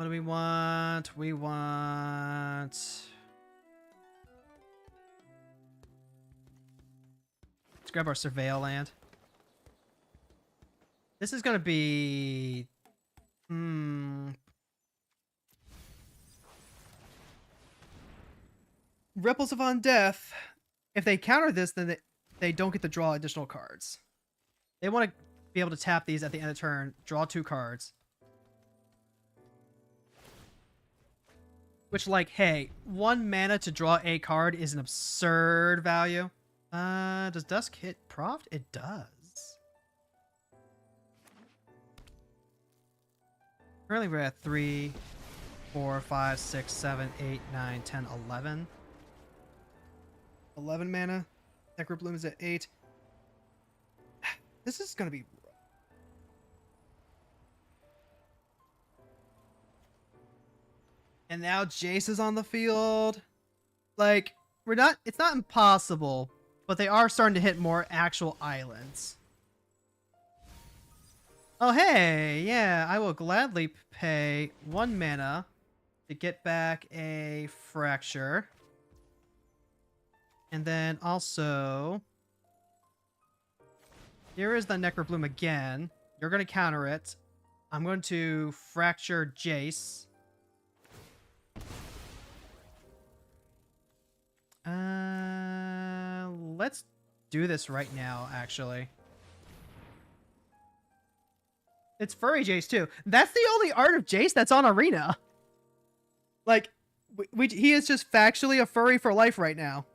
What do we want? We want... Let's grab our Surveil land. This is going to be... Ripples of Undeath. If they counter this, then they don't get to draw additional cards. They want to be able to tap these at the end of turn, draw 2 cards. Which, like, hey, 1 mana to draw a card is an absurd value. Does Dusk hit Proft? It does. Currently we're at 3, 4, 5, 6, 7, 8, 9, 10, 11. 11 mana. Necrobloom is at 8. This is gonna be... And now Jace is on the field. Like, it's not impossible, but they are starting to hit more actual islands. Oh, hey, yeah, I will gladly pay 1 mana to get back a Fracture. And then also, here is the Necrobloom again. You're going to counter it. I'm going to Fracture Jace. Let's do this right now, actually. It's Furry Jace, too. That's the only art of Jace that's on Arena. Like, he is just factually a furry for life right now.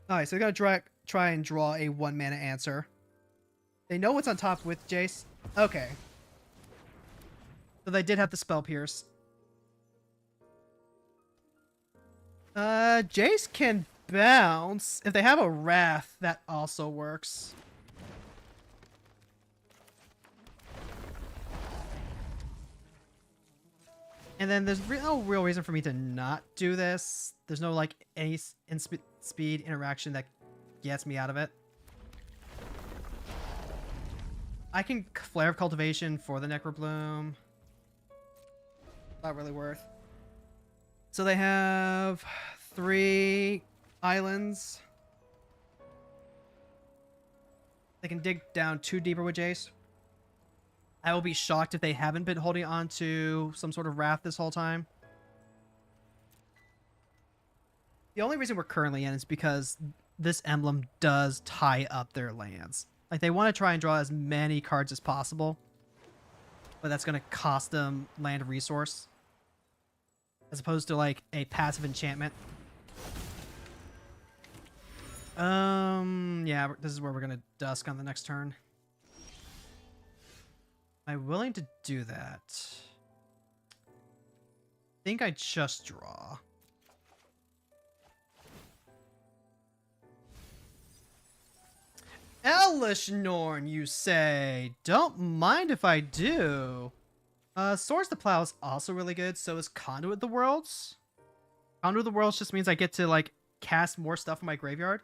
Alright, so we're gonna try and draw a 1 mana answer. They know what's on top with Jace. Okay. So they did have the Spell Pierce. Jace can bounce. If they have a Wrath, that also works. And then there's no real reason for me to not do this. There's no, like, any speed interaction that gets me out of it. I can Flare of Cultivation for the Necrobloom. Not really worth. So they have 3 islands. They can dig down 2 deeper with Jace. I will be shocked if they haven't been holding on to some sort of Wrath this whole time. The only reason we're currently in is because this emblem does tie up their lands. Like, they want to try and draw as many cards as possible, but that's going to cost them land resource. As opposed to, like, a passive enchantment. Yeah, this is where we're going to Dusk on the next turn. Am I willing to do that? I think I just draw. Elish Norn, you say? Don't mind if I do. Swords to Plow is also really good, so is Conduit of the Worlds. Conduit of the Worlds just means I get to, like, cast more stuff in my graveyard.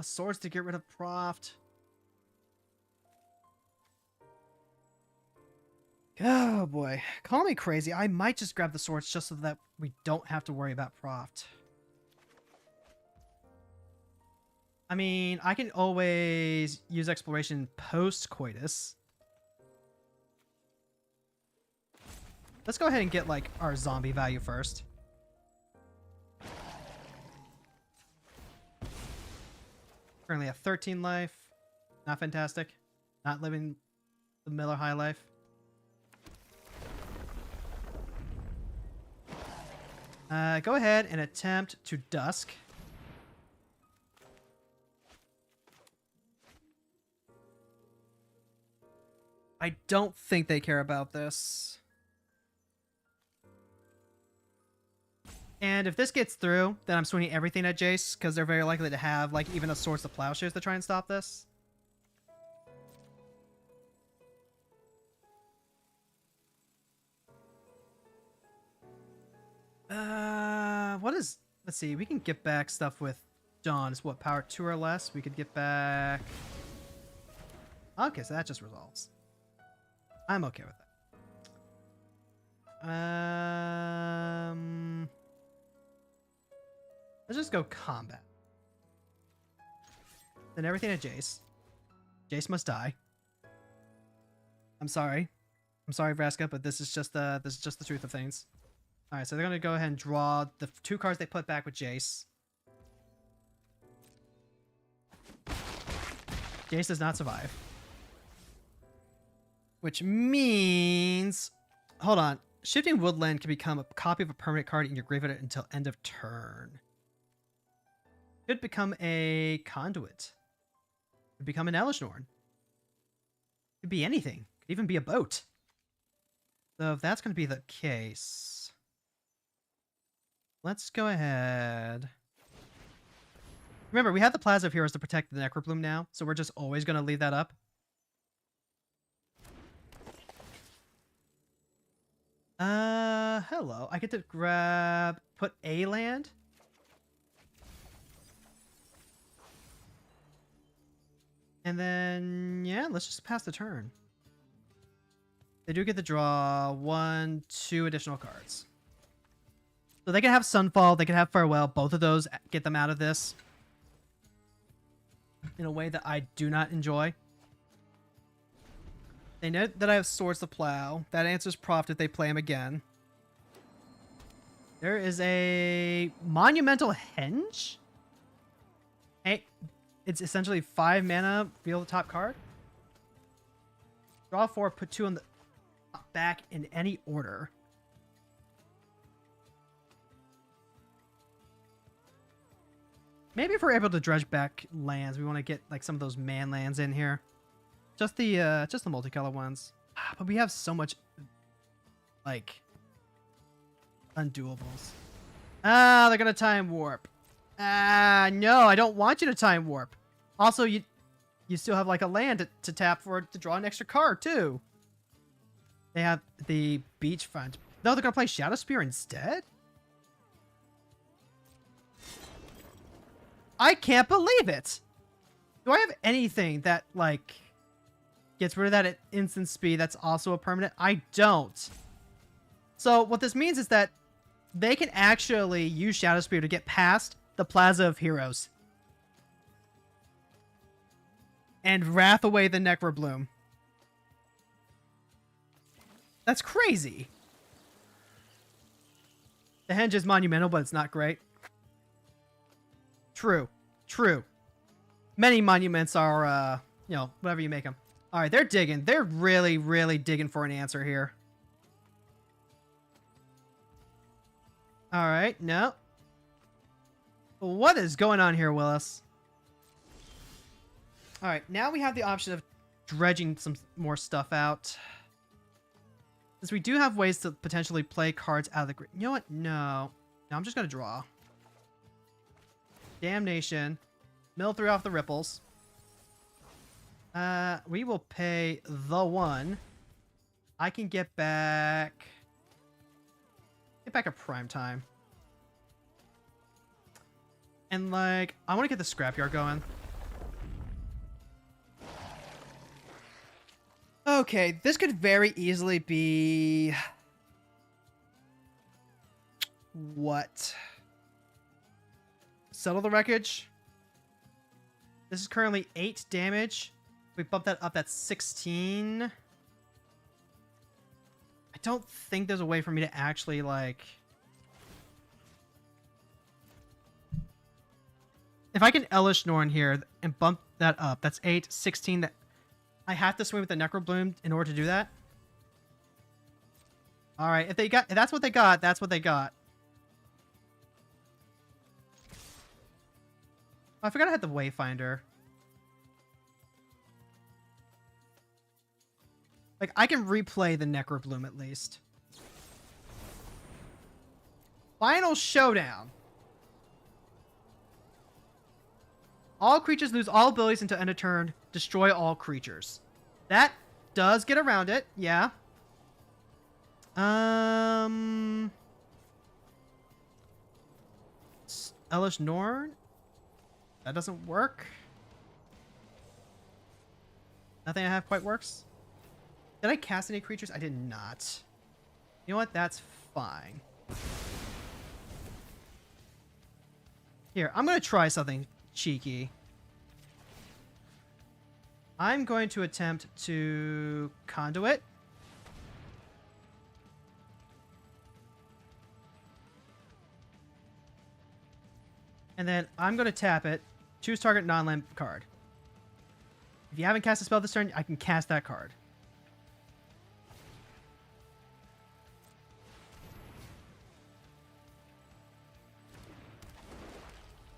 Swords to get rid of Proft. Oh boy, call me crazy. I might just grab the swords just so that we don't have to worry about Proft. I mean, I can always use exploration post-coitus. Let's go ahead and get, like, our zombie value first. Currently at 13 life. Not fantastic. Not living the Miller High life. Go ahead and attempt to Dusk. I don't think they care about this. And if this gets through, then I'm swinging everything at Jace, because they're very likely to have, like, even a Swords to Plowshares to try and stop this. What is... Let's see, we can get back stuff with Dawn. It's what, power 2 or less? We could get back... Okay, so that just resolves. I'm okay with that. Let's just go combat. Then everything to Jace. Jace must die. I'm sorry. I'm sorry, Vraska, but this is just the truth of things. All right, so they're gonna go ahead and draw the 2 cards they put back with Jace. Jace does not survive. Which means... Hold on. Shifting Woodland can become a copy of a permanent card in your graveyard until end of turn. Could become a Conduit. Could become an Elishnorn. Could be anything. Could even be a boat. So if that's going to be the case... Let's go ahead... Remember, we have the Plaza of Heroes to protect the Necrobloom now, so we're just always going to leave that up. Hello. I get to put a land? And then, yeah, let's just pass the turn. They do get to draw 1, 2 additional cards. So they can have Sunfall, they can have Farewell. Both of those get them out of this. In a way that I do not enjoy. They know that I have Swords to Plow. That answers Proft if they play him again. There is a Monumental Henge? Hey, it's essentially 5 mana, reveal the top card. Draw 4, put 2 on the back in any order. Maybe if we're able to dredge back lands, we want to get like some of those man lands in here. Just the multicolor ones. But we have so much like undoables. Ah, they're gonna time warp. Ah, no, I don't want you to time warp. Also, you still have like a land to tap for to draw an extra card too. They have the beachfront. No, they're gonna play Shadow Spear instead? I can't believe it! Do I have anything that, like, gets rid of that at instant speed that's also a permanent? I don't. So, what this means is that they can actually use Shadow Spear to get past the Plaza of Heroes. And wrath away the Necrobloom. That's crazy. The Henge is monumental, but it's not great. True. True. Many monuments are, you know, whatever you make them. Alright, they're digging. They're really, really digging for an answer here. Alright, no. What is going on here, Willis? Alright, now we have the option of dredging some more stuff out. Since we do have ways to potentially play cards out of the grid. You know what? No. No, I'm just going to draw. Damnation. Mill 3 off the ripples. We will pay the 1. I can get back a prime time. And like, I want to get the scrapyard going. Okay, this could very easily be... What? Settle the Wreckage. This is currently 8 damage. We bump that up, that's 16. I don't think there's a way for me to actually, like... If I can Elishnorn here and bump that up, that's 8, 16. That I have to swing with the Necrobloom in order to do that. Alright, if that's what they got, that's what they got. I forgot I had the Wayfinder. Like, I can replay the Necrobloom at least. Final Showdown. All creatures lose all abilities until end of turn. Destroy all creatures. That does get around it, yeah. Elishnorn? That doesn't work. Nothing I have quite works. Did I cast any creatures? I did not. You know what? That's fine. Here, I'm going to try something cheeky. I'm going to attempt to conduit. And then I'm going to tap it. Choose target non-land card. If you haven't cast a spell this turn, I can cast that card.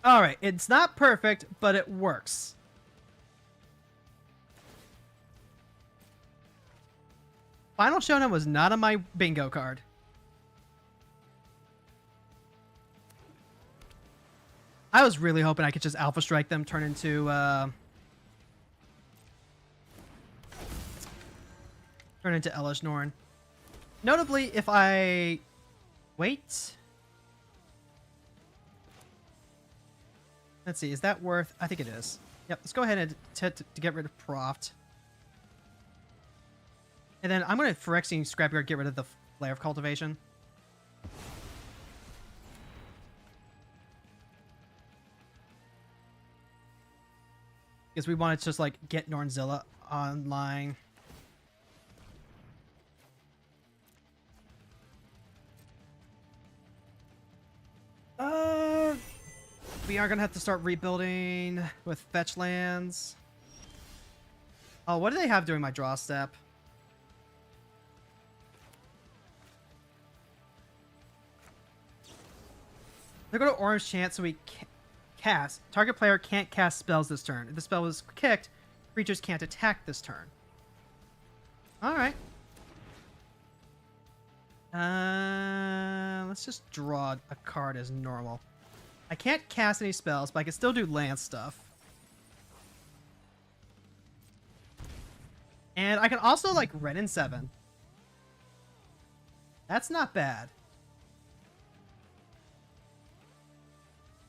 Alright, it's not perfect, but it works. Final Showdown was not on my bingo card. I was really hoping I could just Alpha Strike them, turn into Elish Norn. Notably, if I wait. Let's see, is that worth? I think it is. Yep, let's go ahead and to get rid of Proft. And then I'm going to Phyrexian Scrapyard get rid of the Flare of Cultivation. Because we want to just like get Nornzilla online. We are gonna have to start rebuilding with fetch lands. Oh, what do they have during my draw step? They're going to Orange Chant so we cast. Target player can't cast spells this turn. If the spell was kicked, creatures can't attack this turn. Alright. Let's just draw a card as normal. I can't cast any spells, but I can still do land stuff. And I can also, like, red in 7. That's not bad.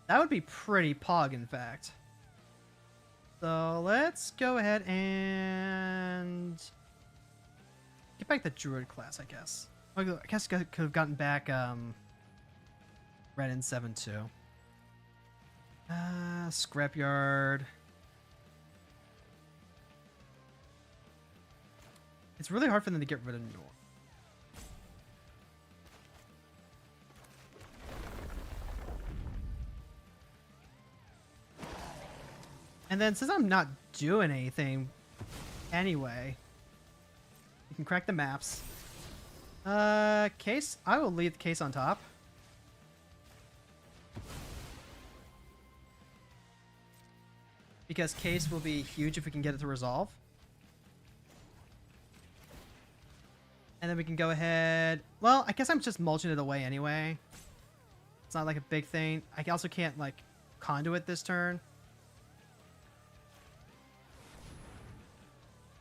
That would be pretty pog, in fact. So let's go ahead and get back the Druid class, I guess. I guess I could have gotten back red in 7 too. Scrapyard. It's really hard for them to get rid of Norn. And then since I'm not doing anything anyway, you can crack the maps. Case, I will leave the case on top. Because case will be huge if we can get it to resolve. And then we can go ahead... Well, I guess I'm just mulching it away anyway. It's not like a big thing. I also can't, like, conduit this turn.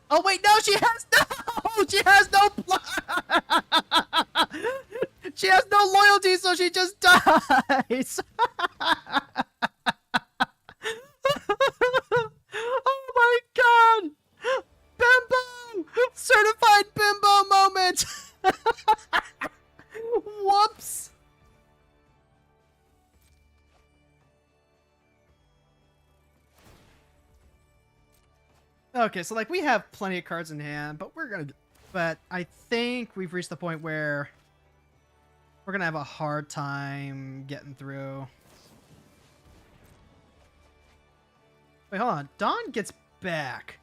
Oh, wait, no, she has no... She has no... She has no loyalty, so she just dies. Oh my god! Bimbo! Certified bimbo moment! Whoops! Okay, so like we have plenty of cards in hand, but but I think we've reached the point where we're gonna have a hard time getting through. Wait, hold on. Dawn gets back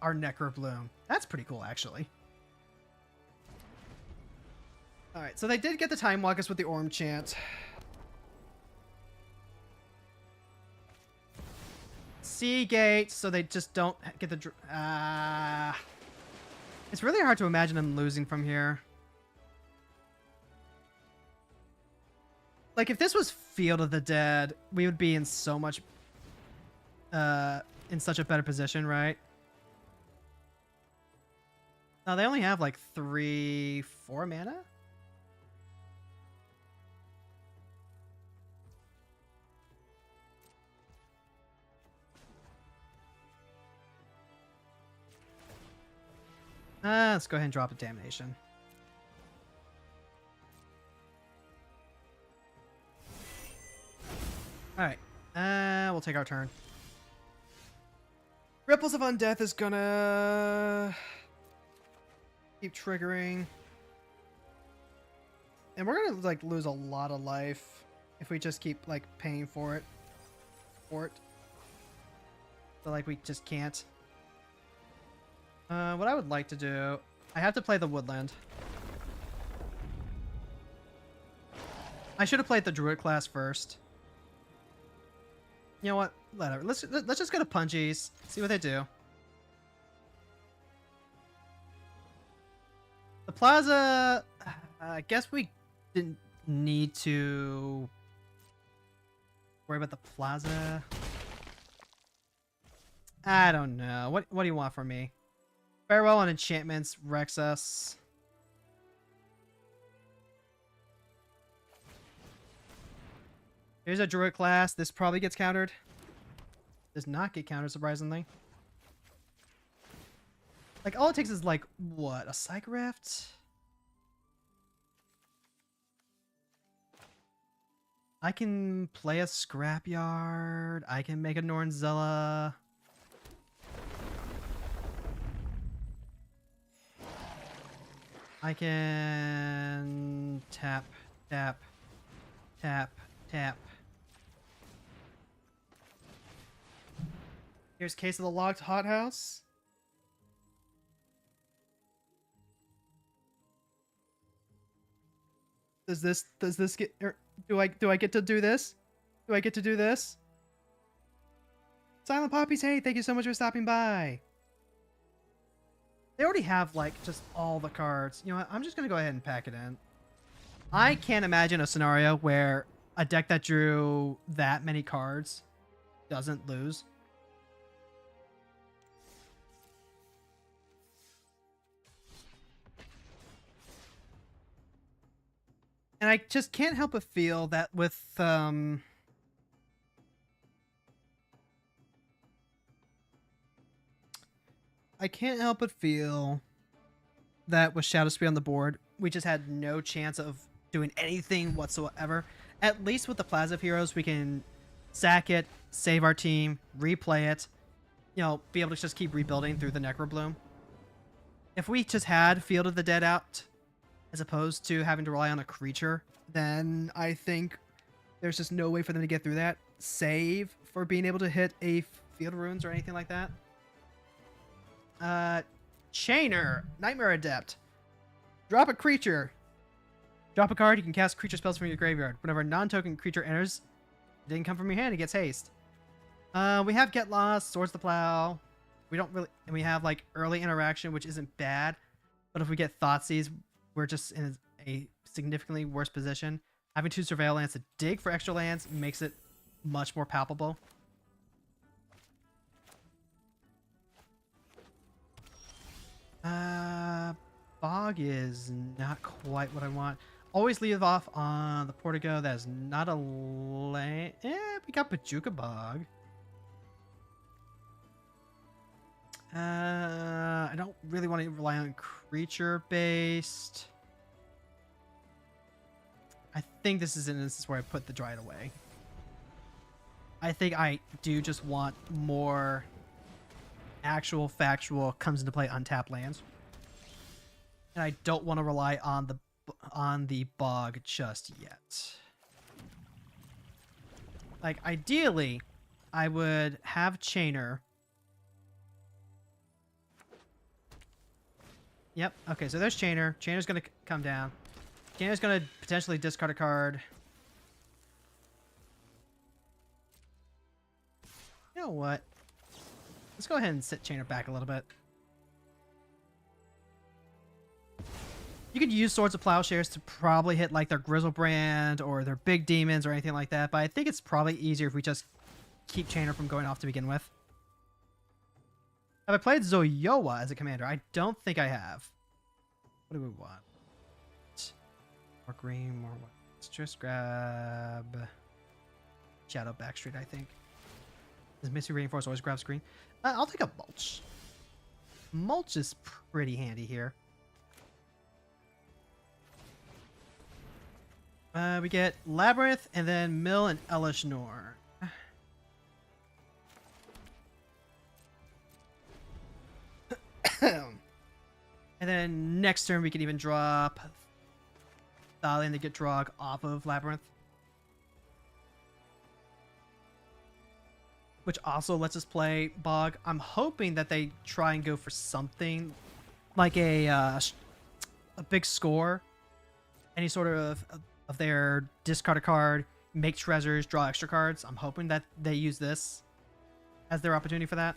our Necrobloom. That's pretty cool, actually. Alright, so they did get the Time Walkers with the Orm Chant. Seagate, so they just don't get the... It's really hard to imagine them losing from here. Like, if this was Field of the Dead, we would be in so much... in such a better position, right? No, they only have like 3-4 mana? Let's go ahead and drop a Damnation. Alright. We'll take our turn. Ripples of Undeath is gonna keep triggering. And we're gonna like lose a lot of life if we just keep like paying for it. But like we just can't. What I would like to do, I have to play the Woodland. I should have played the Druid class first. You know what? Whatever. Let's just go to Punchies. See what they do. The Plaza. I guess we didn't need to worry about the Plaza. I don't know. What do you want from me? Farewell on enchantments wrecks us. Here's a Druid class. This probably gets countered. Does not get countered, surprisingly. Like, all it takes is, like, what? A Psych Rift? I can play a Scrapyard. I can make a Nornzella. I can tap, tap, tap, tap. Here's Case of the Locked Hothouse. Does this get, do I get to do this? Do I get to do this? Silent Poppies, hey, thank you so much for stopping by. They already have like just all the cards. You know what? I'm just gonna go ahead and pack it in. I can't imagine a scenario where a deck that drew that many cards doesn't lose. And I just can't help but feel that with I can't help but feel that with Shadow Spear on the board, we just had no chance of doing anything whatsoever. At least with the Plaza of Heroes, we can sack it, save our team, replay it, you know, be able to just keep rebuilding through the Necrobloom. If we just had Field of the Dead out, as opposed to having to rely on a creature, then I think there's just no way for them to get through that. Save for being able to hit a Field of Runes or anything like that. Chainer, Nightmare Adept. Drop a creature. Drop a card, you can cast creature spells from your graveyard. Whenever a non-token creature enters, it didn't come from your hand, it gets haste. We have Get Lost, Swords the Plow. We don't really, and we have like early interaction, which isn't bad. But if we get Thoughtseize, we're just in a significantly worse position. Having 2 Surveillance to dig for extra lands makes it much more palpable. Bog is not quite what I want. Always leave off on the Portico. That is not a land. We got Bajuka Bog. I don't really want to rely on creature based. I think this is an instance where I put the Dryad away. I think I do just want more actual factual comes into play untapped lands. And I don't want to rely on the bog just yet. Like ideally, I would have Chainer. Yep. Okay, so there's Chainer. Chainer's gonna come down. Chainer's gonna potentially discard a card. You know what? Let's go ahead and sit Chainer back a little bit. You could use Swords of Plowshares to probably hit like their Grizzlebrand or their big demons or anything like that, but I think it's probably easier if we just keep Chainer from going off to begin with. Have I played Zoyowa as a commander? I don't think I have. What do we want? More green, more white. Let's just grab Shadow Backstreet, I think. Does Misty Reinforce always grabs green? I'll take a Mulch. Mulch is pretty handy here. We get Labyrinth and then Mill and Elish Nor. And then next turn we can even drop Thalian to get Drog off of Labyrinth. Which also lets us play Bog. I'm hoping that they try and go for something like a big score. Any sort of their discard a card, make treasures, draw extra cards. I'm hoping that they use this as their opportunity for that.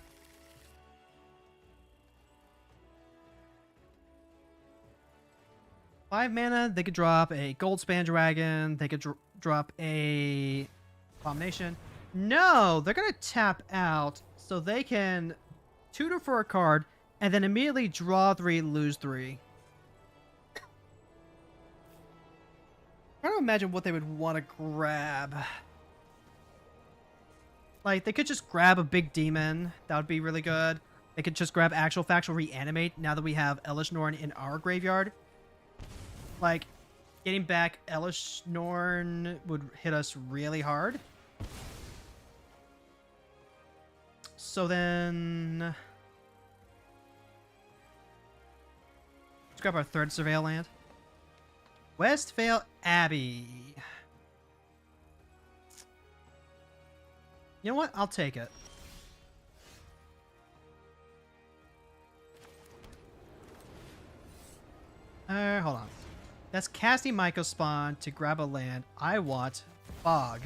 Five mana, they could drop a Goldspan Dragon. They could drop a Abomination. No, they're going to tap out so they can tutor for a card and then immediately draw 3, lose 3. I don't imagine what they would want to grab. Like, they could just grab a big demon. That would be really good. They could just grab actual factual reanimate now that we have Elish Norn in our graveyard. Like, getting back Elish Norn would hit us really hard. So then... let's grab our third Surveil land. Westvale Abbey. You know what? I'll take it. Hold on. That's casting Mycospawn to grab a land. I want Bog.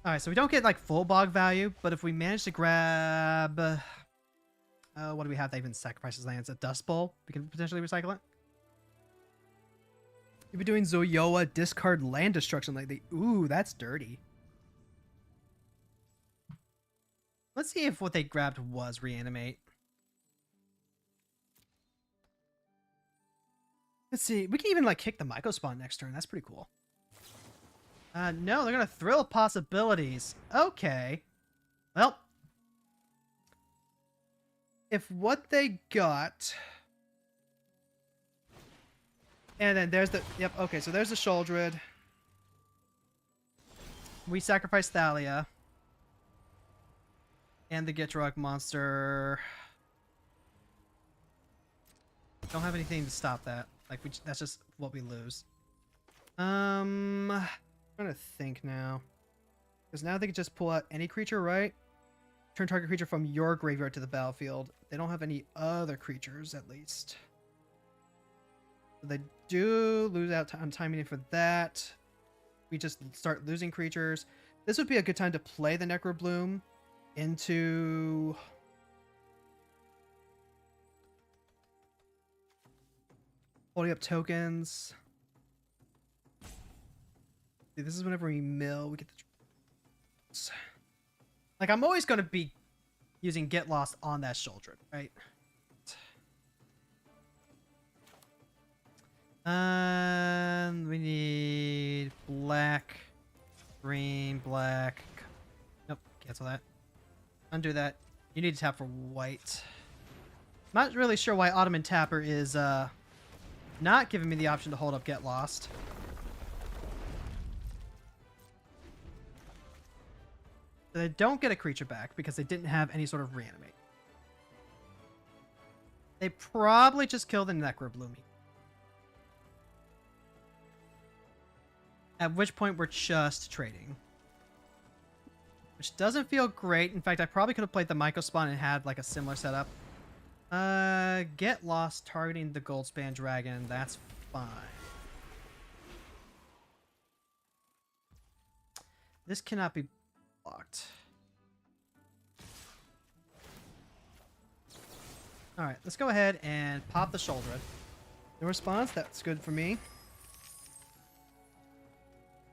Alright, so we don't get like full Bog value, but if we manage to grab... what do we have that even sacrifices lands? A Dust Bowl? We can potentially recycle it. You've been doing Zoyoa discard land destruction lately. Ooh, that's dirty. Let's see if what they grabbed was reanimate. Let's see. We can even like kick the Mycospawn next turn. That's pretty cool. No, they're gonna thrill possibilities. Okay. Well, if what they got, and then there's the okay, so there's the Sholdred. We sacrifice Thalia and the Gitrog monster. Don't have anything to stop that. Like that's just what we lose. I'm trying to think now, because now they can just pull out any creature, right? Turn target creature from your graveyard to the battlefield. They don't have any other creatures, at least. They do lose out on timing for that. We just start losing creatures. This would be a good time to play the Necrobloom into... holding up tokens. See, this is whenever we mill, we get the... like, I'm always going to be using Get Lost on that Sholdred, right? We need black, green, black. Nope, cancel that. Undo that. You need to tap for white. Not really sure why Ottoman Tapper is not giving me the option to hold up Get Lost. They don't get a creature back because they didn't have any sort of reanimate. They probably just kill the Necrobloomy. At which point we're just trading. Which doesn't feel great. In fact, I probably could have played the Mycospawn and had like a similar setup. Get Lost targeting the Goldspan Dragon. That's fine. This cannot be blocked. Alright, let's go ahead and pop the Sholdred. No response, that's good for me.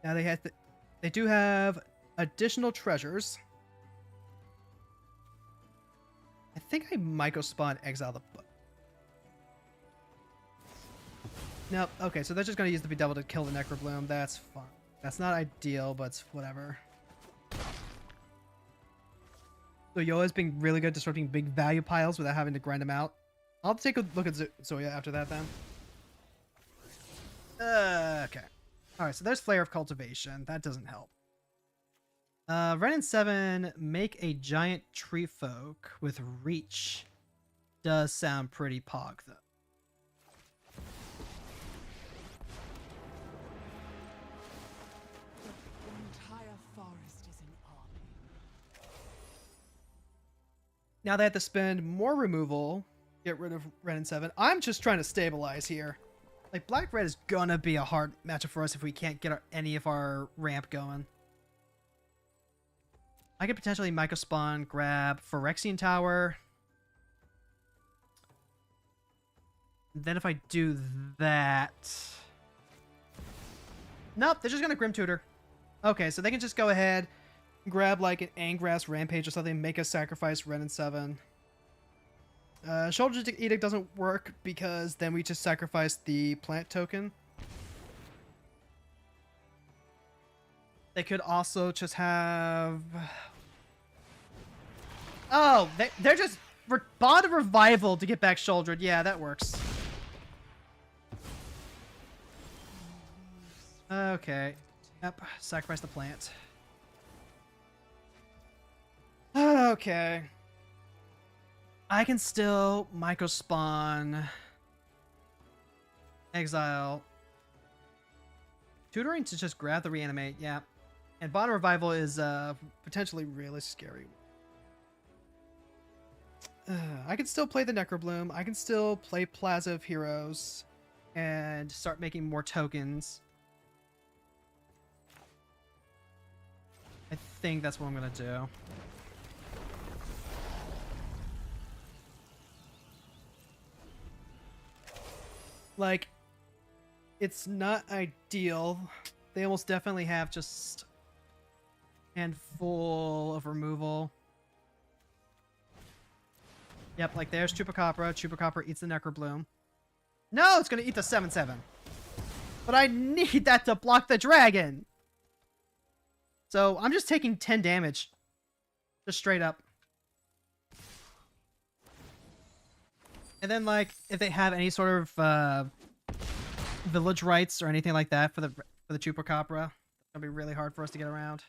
Now they do have additional treasures. I think I Mycospawn exile the book. Nope, okay, so they're just gonna use the Bedevil to kill the Necrobloom. That's fine. That's not ideal, but it's whatever. So Yoa's being really good at disrupting big value piles without having to grind them out. I'll take a look at Zoya after that then. Okay. Alright, so there's Flare of Cultivation. That doesn't help. Ren and 7, make a giant tree folk with reach. Does sound pretty pog, though. Now they have to spend more removal, get rid of Ren and 7. I'm just trying to stabilize here. Like, Black-Red is gonna be a hard matchup for us if we can't get any of our ramp going. I could potentially Microspawn, grab Phyrexian Tower. Then if I do that... Nope, they're just gonna Grim Tutor. Okay, so they can just go ahead, grab like an Angrass Rampage or something, make us sacrifice Ren and 7. Shoulder Edict doesn't work because then we just sacrifice the plant token. They could also just have... Oh, they're just... Bond of Revival to get back Shouldered. Yeah, that works. Okay. Yep, sacrifice the plant. Okay. I can still Microspawn, exile, tutoring to just grab the reanimate, yeah. And Bond Revival is potentially really scary. I can still play the Necrobloom. I can still play Plaza of Heroes and start making more tokens. I think that's what I'm gonna do. Like, it's not ideal. They almost definitely have just a handful of removal. Yep, like there's Chupacabra. Chupacabra eats the Necrobloom. No, it's going to eat the 7/7. But I need that to block the dragon. So I'm just taking 10 damage. Just straight up. And then, like, if they have any sort of village rights or anything like that for the Chupacabra, it's gonna be really hard for us to get around.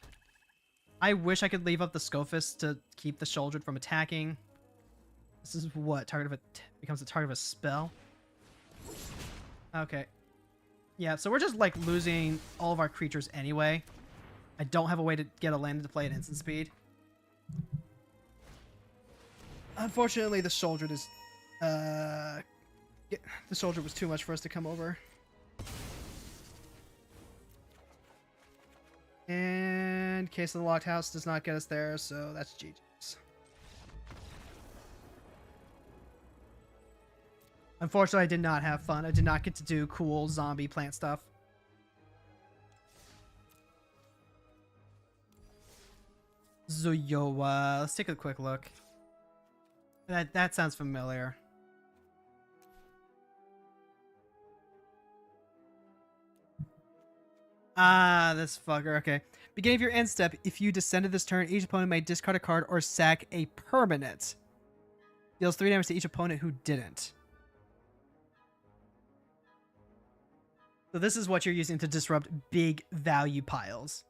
I wish I could leave up the Scophus to keep the Shouldered from attacking. This is what becomes a target of a spell. Okay. Yeah, so we're just like losing all of our creatures anyway. I don't have a way to get a land to play at instant speed. Unfortunately, the Shouldered is the Soldier was too much for us to come over. And Case of the Locked House does not get us there, so that's GG's. Unfortunately, I did not have fun. I did not get to do cool zombie plant stuff. Zoyoa. Let's take a quick look. That sounds familiar. Ah, this fucker. Okay. Beginning of your end step, if you descended this turn, each opponent may discard a card or sack a permanent. Deals 3 damage to each opponent who didn't. So this is what you're using to disrupt big value piles.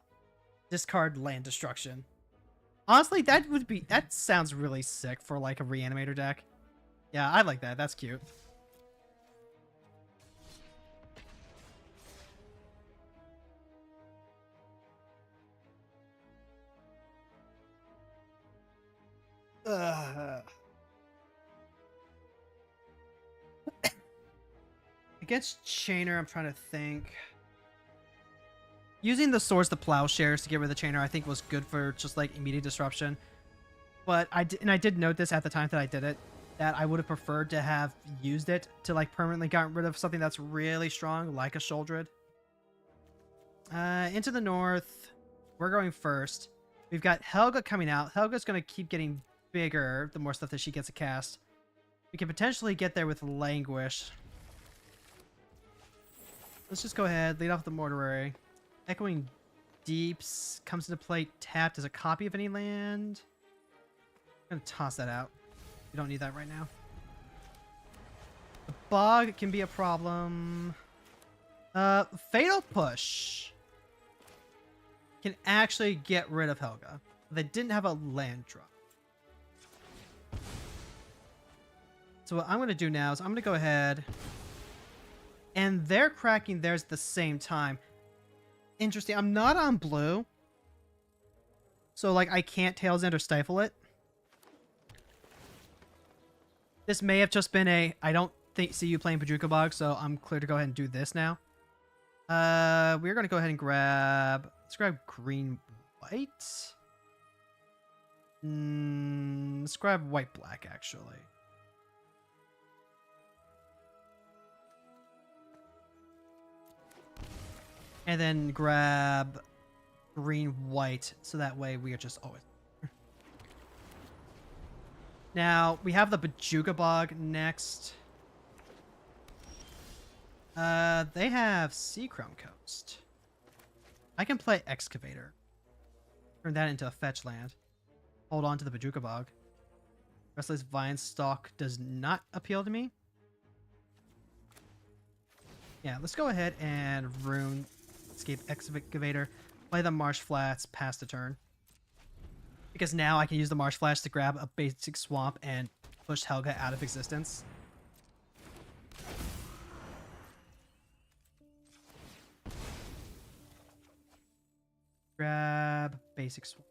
Discard land destruction. Honestly, that sounds really sick for like a reanimator deck. Yeah, I like that. That's cute. Against Chainer, I'm trying to think. Using the Swords to Plowshares to get rid of the Chainer, I think was good for just like immediate disruption. But I did note this at the time that I did it, that I would have preferred to have used it to like permanently get rid of something that's really strong, like a Shouldered. Into the north, we're going first. We've got Helga coming out. Helga's going to keep getting bigger the more stuff that she gets to cast. We can potentially get there with Languish. Let's just go ahead, lead off the Mortuary. Echoing Deeps comes into play tapped as a copy of any land. I'm gonna toss that out. We don't need that right now. The bog can be a problem. Fatal Push can actually get rid of Helga. They didn't have a land drop. So what I'm going to do now is I'm going to go ahead, and they're cracking theirs at the same time. Interesting. I'm not on blue, so like I can't Tails End or stifle it. This may have just been a I don't see you playing Pajuka Bog, so I'm clear to go ahead and do this now. We're going to go ahead and grab... Let's grab green, white. Let's grab white, black, actually. And then grab green, white, so that way we are just always... Now, we have the Bajuka Bog next. They have Seachrome Coast. I can play Excavator. Turn that into a fetch land. Hold on to the Bajuka Bog. Restless Vine Stalk does not appeal to me. Yeah, let's go ahead and Rune Escape Excavator. Play the Marsh Flats, pass the turn. Because now I can use the Marsh Flash to grab a basic swamp and push Helga out of existence. Grab basic swamp.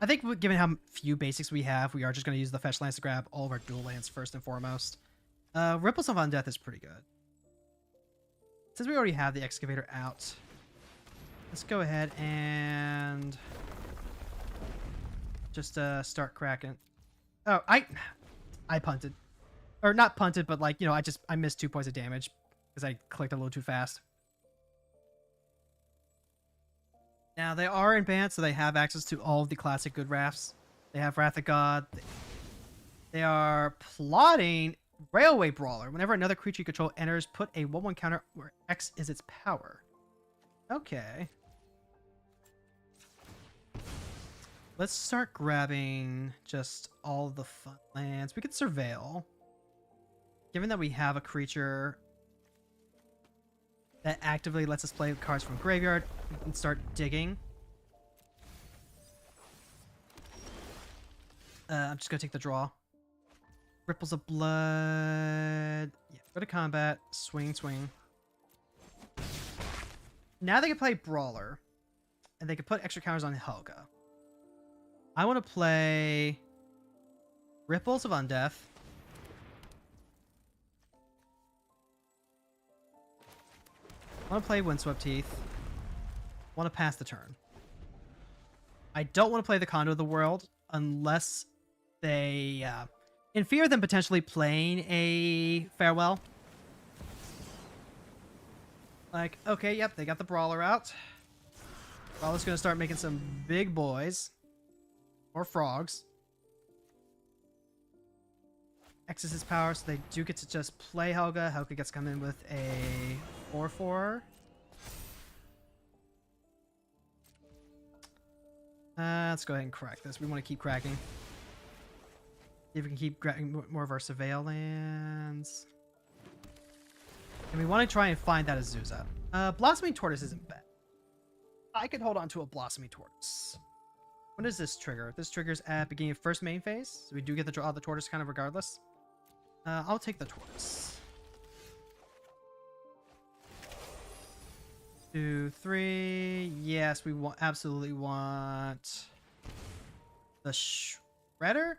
I think given how few basics we have, we are just going to use the fetch lands to grab all of our dual lands first and foremost. Ripples of Undeath is pretty good. Since we already have the Excavator out, let's go ahead and just start cracking. Oh, I punted. Or not punted, but like, you know, I missed 2 points of damage because I clicked a little too fast. Now, they are in band, so they have access to all of the classic good rafts. They have Wrath of God. They are plotting Railway Brawler. Whenever another creature you control enters, put a 1/1 counter where X is its power. Okay. Let's start grabbing just all the fun lands. We could Surveil. Given that we have a creature that actively lets us play cards from graveyard, we can start digging. I'm just gonna take the draw. Ripples of Blood. Yeah, go to combat. Swing, swing. Now they can play Brawler, and they can put extra counters on Helga. I want to play Ripples of Undeath. I want to play Windswept Teeth. Want to pass the turn. I don't want to play the Condo of the World unless they, in fear of them potentially playing a Farewell. Like, okay, yep, they got the Brawler out. Brawler's going to start making some big boys. Or frogs. X's his power, so they do get to just play Helga. Helga gets to come in with a 4/4. Let's go ahead and crack this. We want to keep cracking. See if we can keep grabbing more of our Surveil lands. And we want to try and find that Azusa. Blossoming Tortoise isn't bad. I could hold on to a Blossoming Tortoise. When does this trigger? This triggers at beginning of first main phase. So we do get to draw the Tortoise kind of regardless. I'll take the Tortoise. 2, 3. Yes, we absolutely want the Shredder.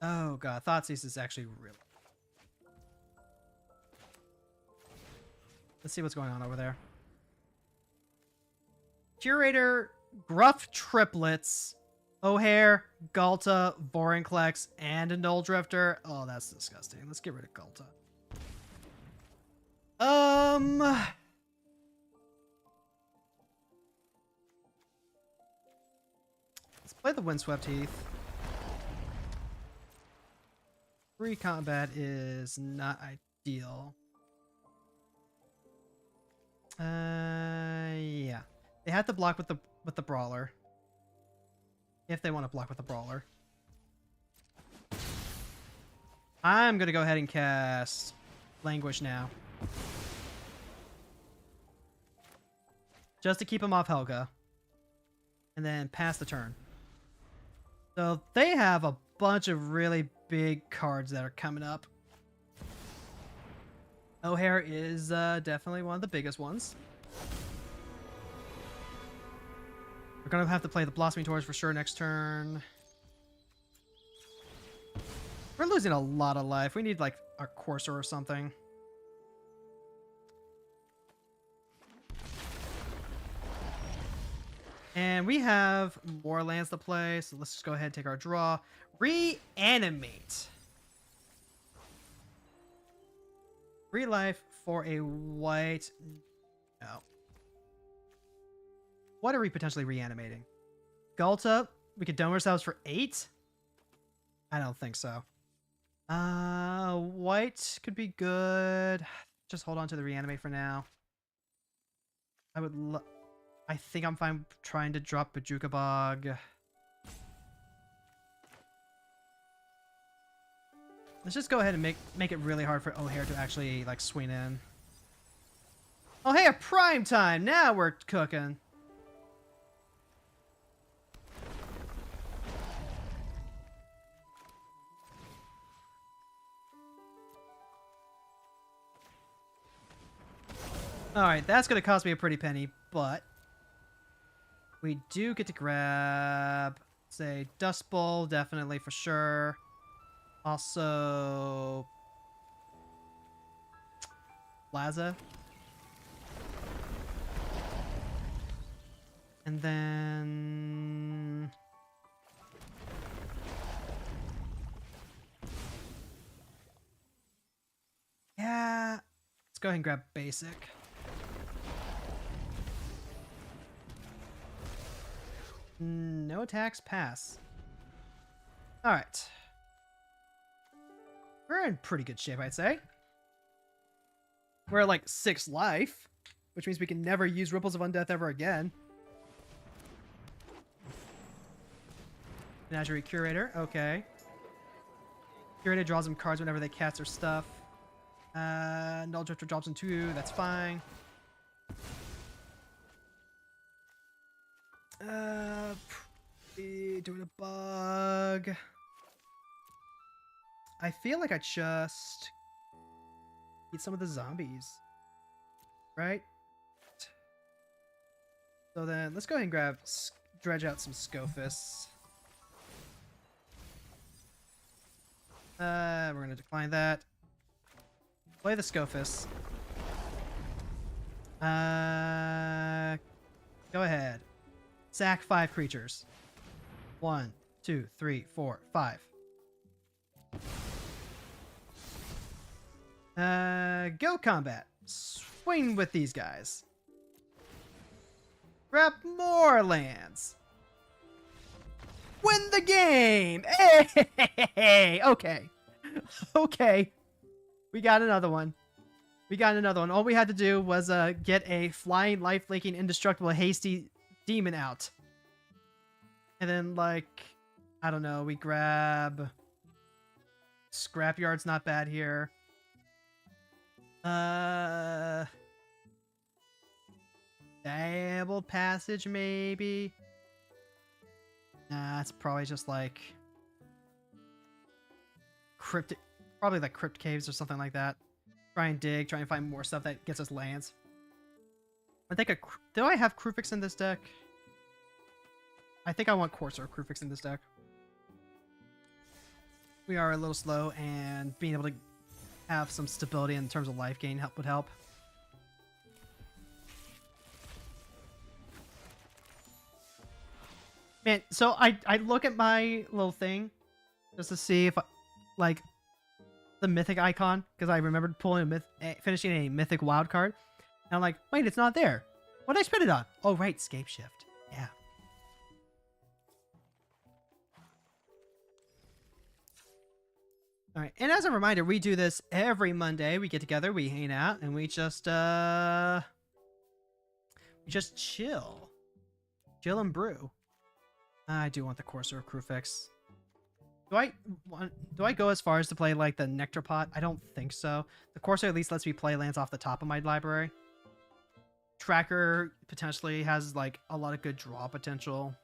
Oh god, Thoughtseize is actually really. Let's see what's going on over there. Curator, Gruff Triplets, O'Hare, Galta, Vorinclex, and a Null Drifter. Oh, that's disgusting. Let's get rid of Galta. Let's play the Windswept Heath. Free combat is not ideal. Yeah. They had to block with the Brawler. if they want to block with a brawler. I'm gonna go ahead and cast Languish now. Just to keep him off Helga. And then pass the turn. So they have a bunch of really big cards that are coming up. O'Hare is definitely one of the biggest ones. We're gonna have to play the Blossoming Torch for sure next turn. We're losing a lot of life. We need like a Courser or something. And we have more lands to play, so let's just go ahead and take our draw. Reanimate. 3 life for a white. No. What are we potentially reanimating? Galta? We could dome ourselves for 8? I don't think so. White could be good. Just hold on to the reanimate for now. I think I'm fine trying to drop Bajuka Bog. Let's just go ahead and make it really hard for O'Hare to actually like swing in. Oh hey, a prime time! Now we're cooking. Alright, that's gonna cost me a pretty penny, but we do get to grab, say, Dust Bowl, definitely for sure. Also, Plaza. And then yeah, let's go ahead and grab Basic. No attacks, pass. Alright. We're in pretty good shape, I'd say. We're at like 6 life, which means we can never use Ripples of Undeath ever again. Menagerie Curator, okay. Curator draws them cards whenever they cast their stuff. Null Drifter drops them 2, that's fine. Doing a bug. I feel like I just eat some of the zombies, right? So then let's go ahead and grab, dredge out some Scophus. We're gonna decline that. Play the Scophus. Go ahead. Sack 5 creatures. 1, 2, 3, 4, 5. Go combat. Swing with these guys. Grab more lands. Win the game! Hey! Okay. Okay. We got another one. We got another one. All we had to do was get a flying, life-leaking, indestructible, hasty demon out. And then, like, I don't know, we grab... Scrapyard's not bad here. Dabbled Passage, maybe? Nah, it's probably just, like... Cryptic... Probably, like, Crypt Caves or something like that. Try and dig, try and find more stuff that gets us lands. I think do I have Krufix in this deck? I think I want Courser Krufix in this deck. We are a little slow, and being able to have some stability in terms of life gain would help. Man, so I look at my little thing just to see if like the mythic icon, because I remembered pulling finishing a mythic wild card, and I'm like, wait, it's not there. What did I spend it on? Oh right, Scape Shift. Yeah. All right, and as a reminder, we do this every Monday. We get together, we hang out, and we just chill and brew. I do want the Courser of Crewfix. Do I go as far as to play like the Nectar Pot? I don't think so. The Courser at least lets me play lands off the top of my library. Tracker potentially has like a lot of good draw potential.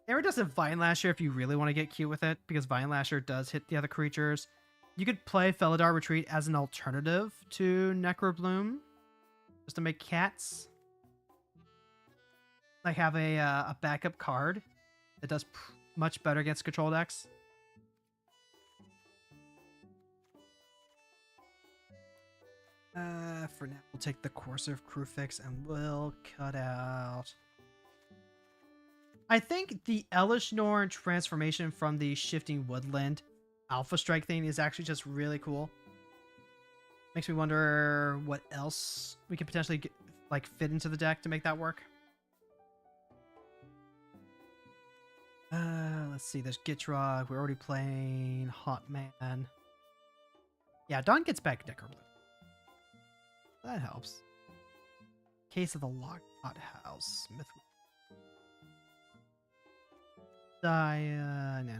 Air does a Vine Lasher if you really want to get cute with it, because Vine Lasher does hit the other creatures. You could play Felidar Retreat as an alternative to Necrobloom, just to make cats. Like have a backup card that does much better against control decks. For now, we'll take the Courser of Crewfix and we'll cut out. I think the Elishnorn transformation from the Shifting Woodland Alpha Strike thing is actually just really cool. Makes me wonder what else we could potentially get, like fit into the deck to make that work. Let's see. There's Gitrog. We're already playing Hot Man. Yeah, Dawn gets back Necrobloom. That helps. Case of the Locked House. Smith. No.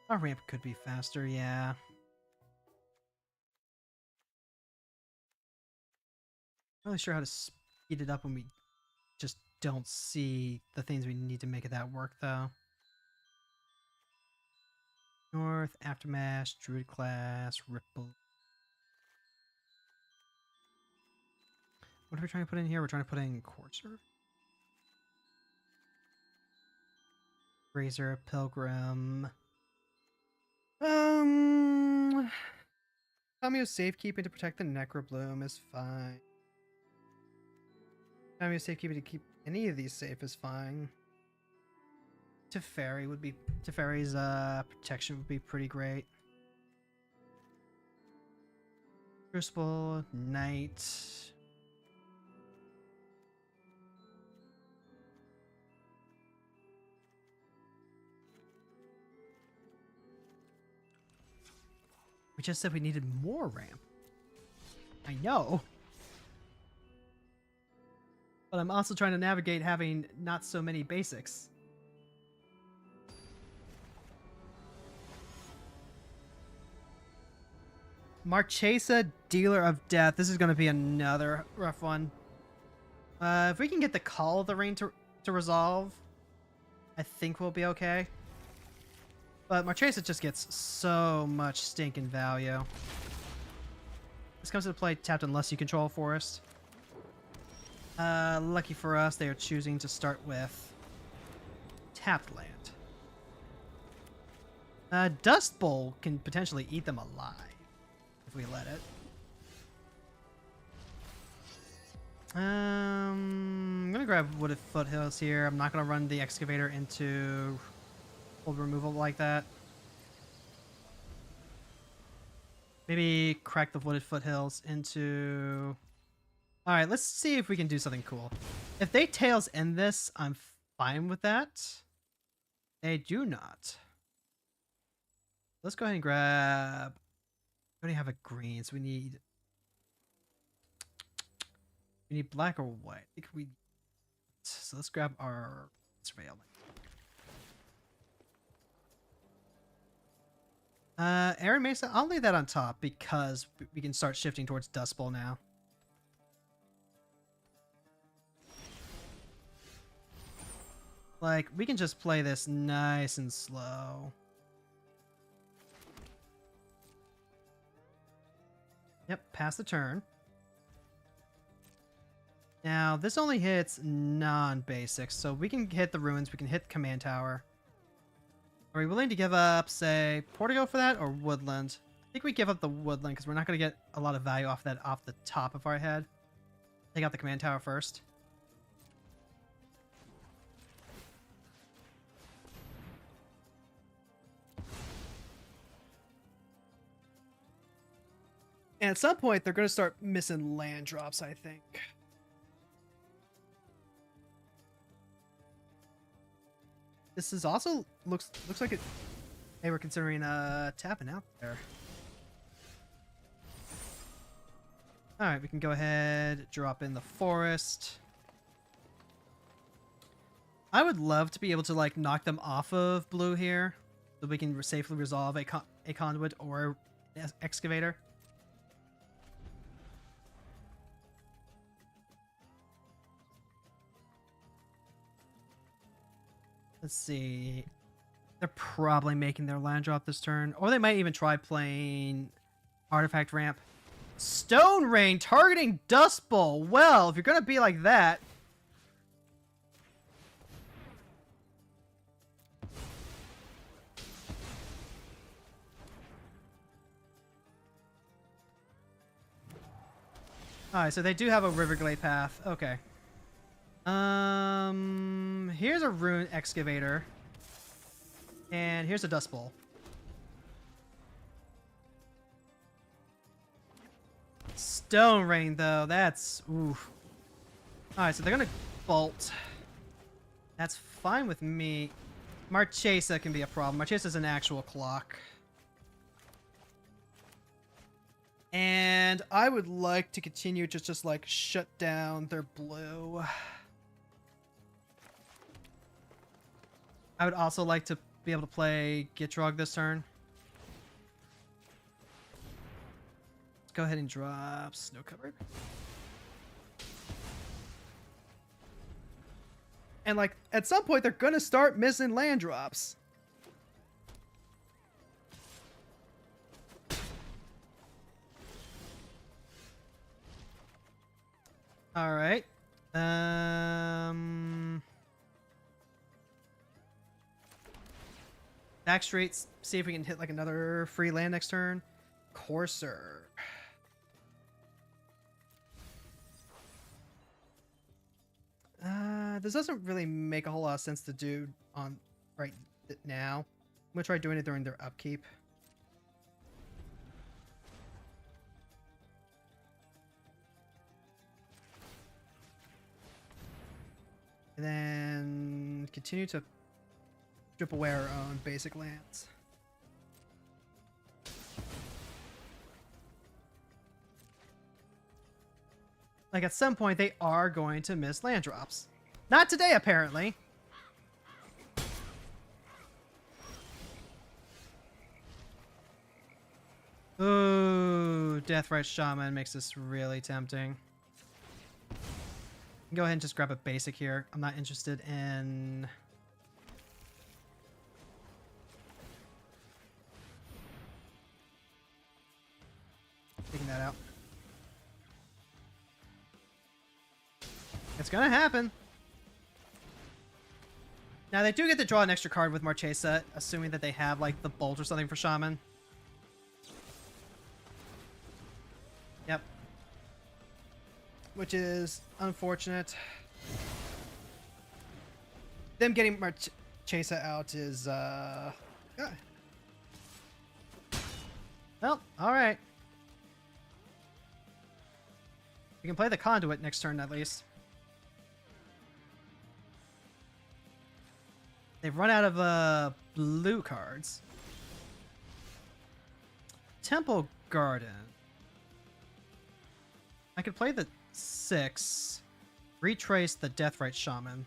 Our ramp could be faster, yeah. Not really sure how to speed it up when we just don't see the things we need to make it that work, though. North, Aftermath, Druid class, Ripple. What are we trying to put in here? We're trying to put in Courser? Razor, Pilgrim. Cameo safekeeping to protect the Necrobloom is fine. Cameo safekeeping to keep any of these safe is fine. Teferi's protection would be pretty great. Crucible, Knight. We just said we needed more ramp. I know. But I'm also trying to navigate having not so many basics. Marchesa, Dealer of Death. This is going to be another rough one. If we can get the Call of the Rain to resolve, I think we'll be okay. But Marchesa just gets so much stinking value. This comes into play tapped unless you control a forest. Lucky for us, they are choosing to start with tapped land. Dust Bowl can potentially eat them alive if we let it. I'm gonna grab Wooded Foothills here. I'm not gonna run the excavator into old removal like that. Maybe crack the Wooded Foothills into... Alright, let's see if we can do something cool. If they Tails End this, I'm fine with that. They do not. Let's go ahead and grab... We already have a green, so we need black or white. I think we... So let's grab our surveillance. Aaron Mesa, I'll lay that on top because we can start shifting towards Dust Bowl now. Like, we can just play this nice and slow. Yep, pass the turn. Now, this only hits non-basics, so we can hit the ruins, we can hit Command Tower. Are we willing to give up, say, Portico for that, or Woodland? I think we give up the Woodland, because we're not going to get a lot of value off that off the top of our head. Take out the Command Tower first. And at some point, they're going to start missing land drops, I think. This is also looks like it. Hey, we're considering tapping out there. All right, we can go ahead, drop in the forest. I would love to be able to like knock them off of blue here, so we can safely resolve a conduit or excavator. Let's see. They're probably making their land drop this turn, or they might even try playing artifact ramp. Stone Rain targeting Dust Bowl. Well, if you're gonna be like that. Alright, so they do have a Riverglade path. Okay. Here's a Rune Excavator. And here's a Dust Bowl. Stone Rain, though. That's... oof. Alright, so they're gonna bolt. That's fine with me. Marchesa can be a problem. Marchesa's an actual clock. And I would like to continue to just like shut down their blue. I would also like to be able to play Gitrog this turn. Let's go ahead and drop Snow Covered. And like at some point they're gonna start missing land drops. All right. Back straight. See if we can hit like another free land next turn. Courser. This doesn't really make a whole lot of sense to do on right now. I'm gonna try doing it during their upkeep. And then continue to strip away our own basic lands. Like at some point they are going to miss land drops. Not today, apparently. Ooh, Deathrite Shaman makes this really tempting. Go ahead and just grab a basic here. I'm not interested in... taking that out. It's gonna happen. Now they do get to draw an extra card with Marchesa, assuming that they have like the Bolt or something for Shaman. Yep. Which is unfortunate. Them getting Marchesa out is yeah. Well, alright. We can play the Conduit next turn at least. They've run out of blue cards. Temple Garden. I could play the 6. Retrace the Deathrite Shaman.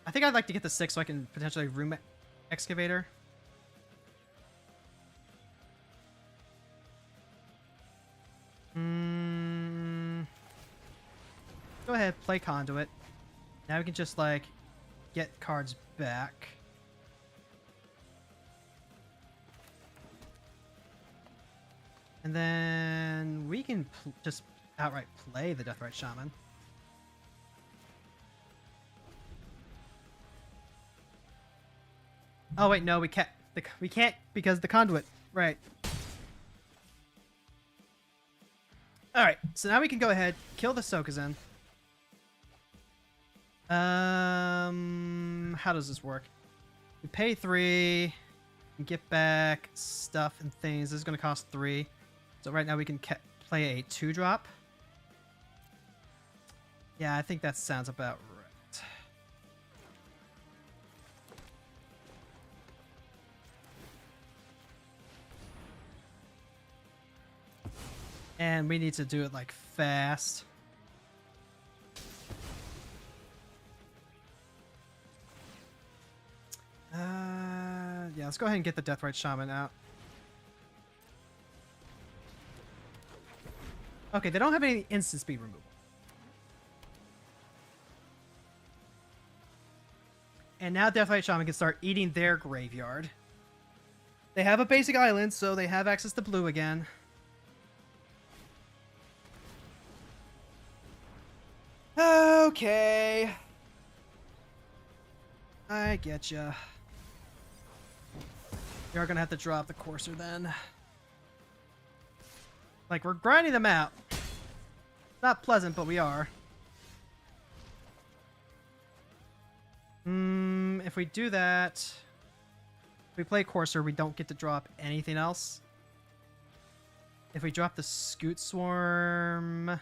I think I'd like to get the 6 so I can potentially room Excavator. Go ahead, play Conduit. Now we can just, like, get cards back. And then we can just outright play the Deathrite Shaman. Oh, wait, no, we can't. We can't because the Conduit. Right. Alright, so now we can go ahead, kill the Sokuzin. How does this work? We pay 3, and get back stuff and things. This is going to cost 3. So right now we can play a 2-drop. Yeah, I think that sounds about right. And we need to do it like fast. Yeah, let's go ahead and get the Deathrite Shaman out. Okay, they don't have any instant speed removal. And now Deathrite Shaman can start eating their graveyard. They have a basic island, so they have access to blue again. Okay. I get ya. You're gonna have to drop the Courser then. Like, we're grinding them out. Not pleasant, but we are. If we do that... If we play Courser, we don't get to drop anything else. If we drop the Scoot Swarm...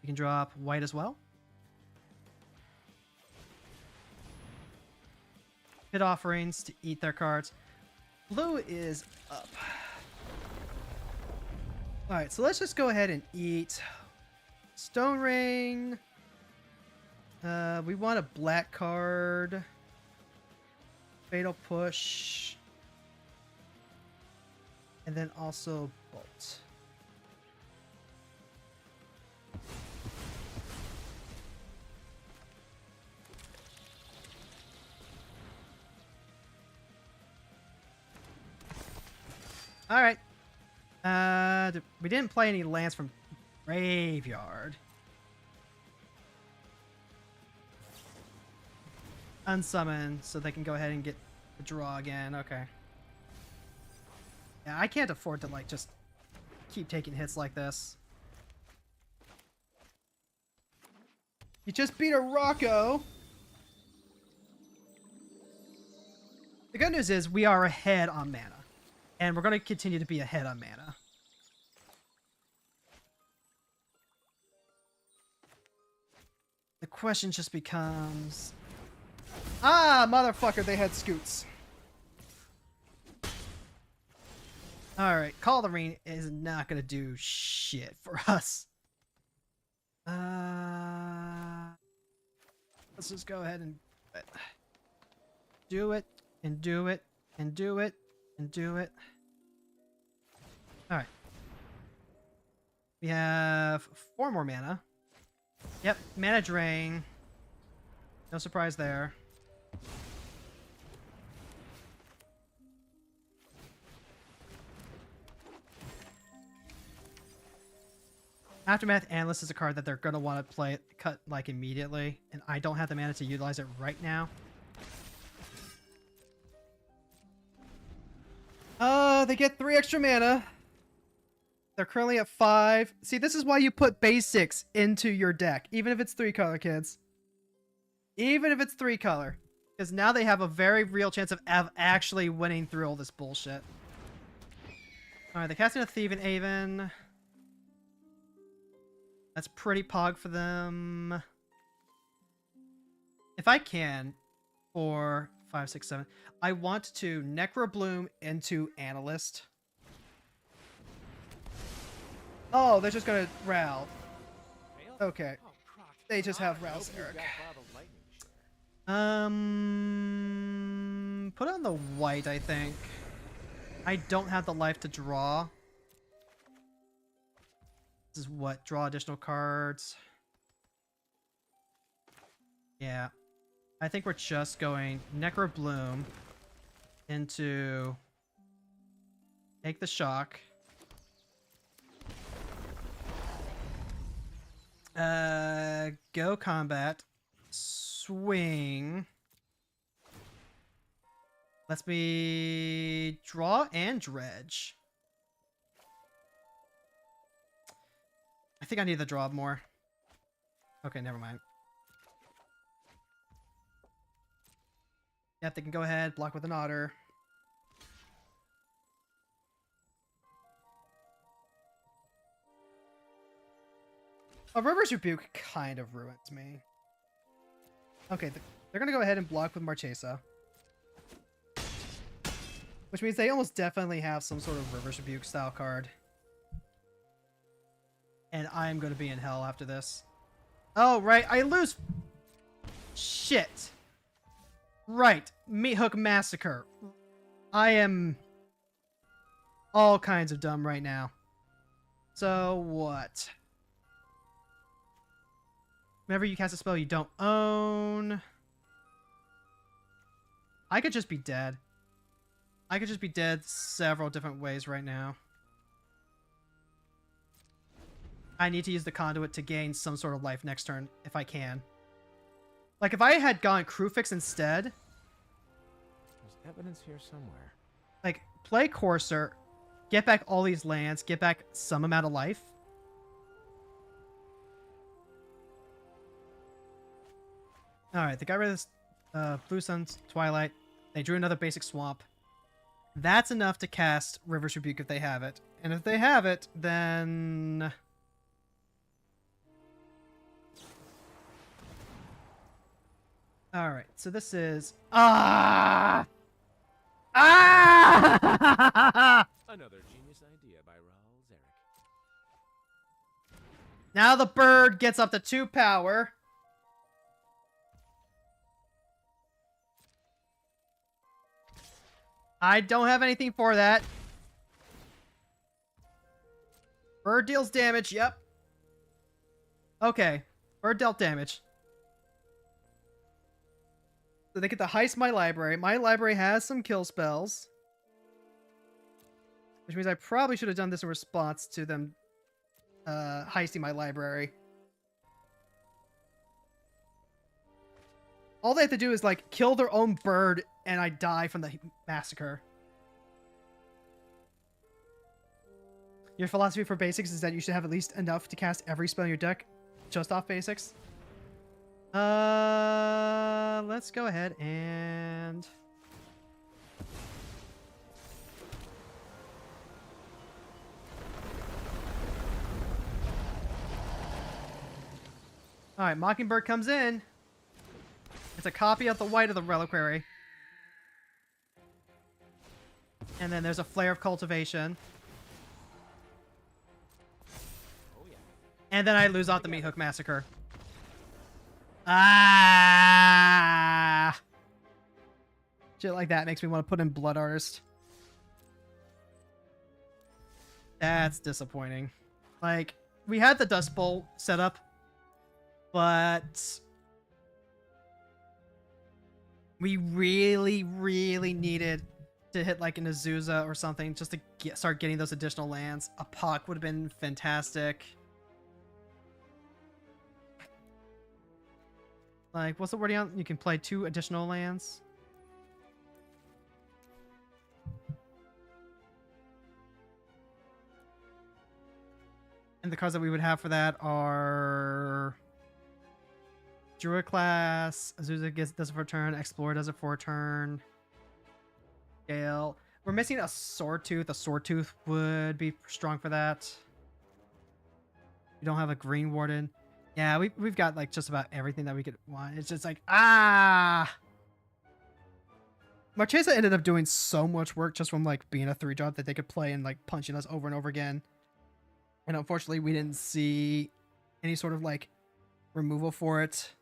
We can drop white as well. Hit offerings to eat their cards. Blue is up. Alright, so let's just go ahead and eat Stone Ring. We want a black card. Fatal Push. And then also Bolt. Alright. We didn't play any lands from Graveyard. Unsummon, so they can go ahead and get the draw again. Okay. Yeah, I can't afford to, like, just keep taking hits like this. You just beat a Rocco! The good news is we are ahead on mana. And we're going to continue to be ahead on mana. The question just becomes... Ah, motherfucker, they had Scoots. Alright, Call the Rain is not going to do shit for us. Let's just go ahead and do it, and do it, and do it, and do it. Alright. We have 4 more mana. Yep, mana drain. No surprise there. Aftermath Analyst is a card that they're going to want to play, cut like immediately, and I don't have the mana to utilize it right now. They get 3 extra mana. They're currently at 5. See, this is why you put basics into your deck, even if it's 3 color, kids. Even if it's 3 color. Because now they have a very real chance of actually winning through all this bullshit. Alright, they're casting a Thieving Aven. That's pretty pog for them. If I can, 4, 5, 6, 7. I want to Necrobloom into Analyst. Oh, they're just gonna Ral. Okay. They just have Ral's Eric. Put on the white, I think. I don't have the life to draw. This is what? Draw additional cards. Yeah. I think we're just going Necrobloom into take the shock. Go combat. Swing. Let's be draw and dredge. I think I need the draw more. Okay, never mind. Yep, they can go ahead, block with an otter. A River's Rebuke kind of ruins me. Okay, they're gonna go ahead and block with Marchesa. Which means they almost definitely have some sort of River's Rebuke style card. And I'm gonna be in hell after this. Oh, right, I lose... Shit. Right. Meat Hook Massacre. I am all kinds of dumb right now. So what? Whenever you cast a spell you don't own... I could just be dead. I could just be dead several different ways right now. I need to use the conduit to gain some sort of life next turn, if I can. Like, if I had gone Crewfix instead... There's evidence here somewhere. Like, play Courser, get back all these lands, get back some amount of life. Alright, they got rid of this Blue Sun's Twilight. They drew another basic swamp. That's enough to cast River's Rebuke if they have it. And if they have it, then... Alright, so this is... Another genius idea by Raul Zarek. Now the bird gets up to 2 power. I don't have anything for that. Bird deals damage, yep. Okay, bird dealt damage. So they get to heist my library. My library has some kill spells. Which means I probably should have done this in response to them heisting my library. All they have to do is, like, kill their own bird, and I die from the massacre. Your philosophy for basics is that you should have at least enough to cast every spell in your deck, just off basics. Let's go ahead and... Alright, Mockingbird comes in. It's a copy of the white of the Reliquary. And then there's a Flare of Cultivation. Oh, yeah. And then I lose off the Meat Hook Massacre. Ah! Shit like that makes me want to put in Blood Artist. That's disappointing. Like, we had the Dust Bowl set up, but we really, really needed to hit like an Azusa or something just to start getting those additional lands. A Puck would have been fantastic. Like, what's the wording on? You can play 2 additional lands. And the cards that we would have for that are Druid class, Azusa does it for a turn, Explorer does it for a turn. Gale. We're missing a Sword Tooth. A Sword Tooth would be strong for that. We don't have a Green Warden. Yeah, we've got like just about everything that we could want. It's just like, Marchesa ended up doing so much work just from like being a 3-drop that they could play and like punching us over and over again. And unfortunately, we didn't see any sort of like removal for it.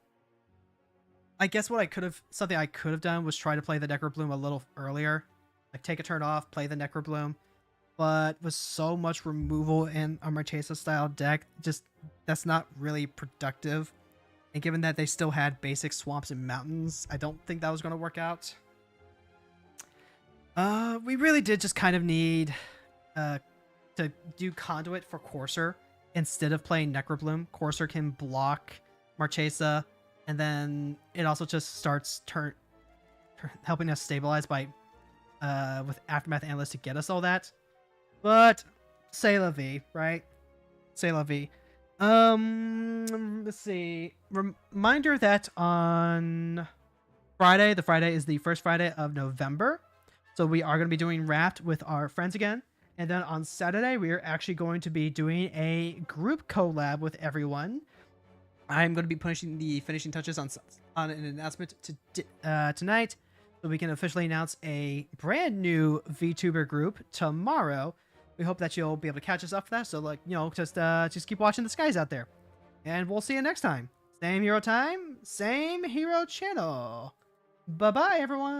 I guess something I could have done was try to play the Necrobloom a little earlier. Like take a turn off, play the Necrobloom. But with so much removal in a Marchesa style deck, just that's not really productive. And given that they still had basic swamps and mountains, I don't think that was going to work out. We really did just kind of need to do Conduit for Courser instead of playing Necrobloom. Courser can block Marchesa, and then it also just starts helping us stabilize by with Aftermath Analyst to get us all that. But c'est la vie, right? C'est la vie. Let's see. Reminder that on Friday, the Friday is the first Friday of November, so we are going to be doing Wrapped with our friends again. And then on Saturday, we are actually going to be doing a group collab with everyone. I'm going to be pushing the finishing touches on an announcement tonight, so we can officially announce a brand new VTuber group tomorrow. We hope that you'll be able to catch us up for that. So, like, you know, just keep watching the skies out there, and we'll see you next time. Same hero time, same hero channel. Bye-bye, everyone.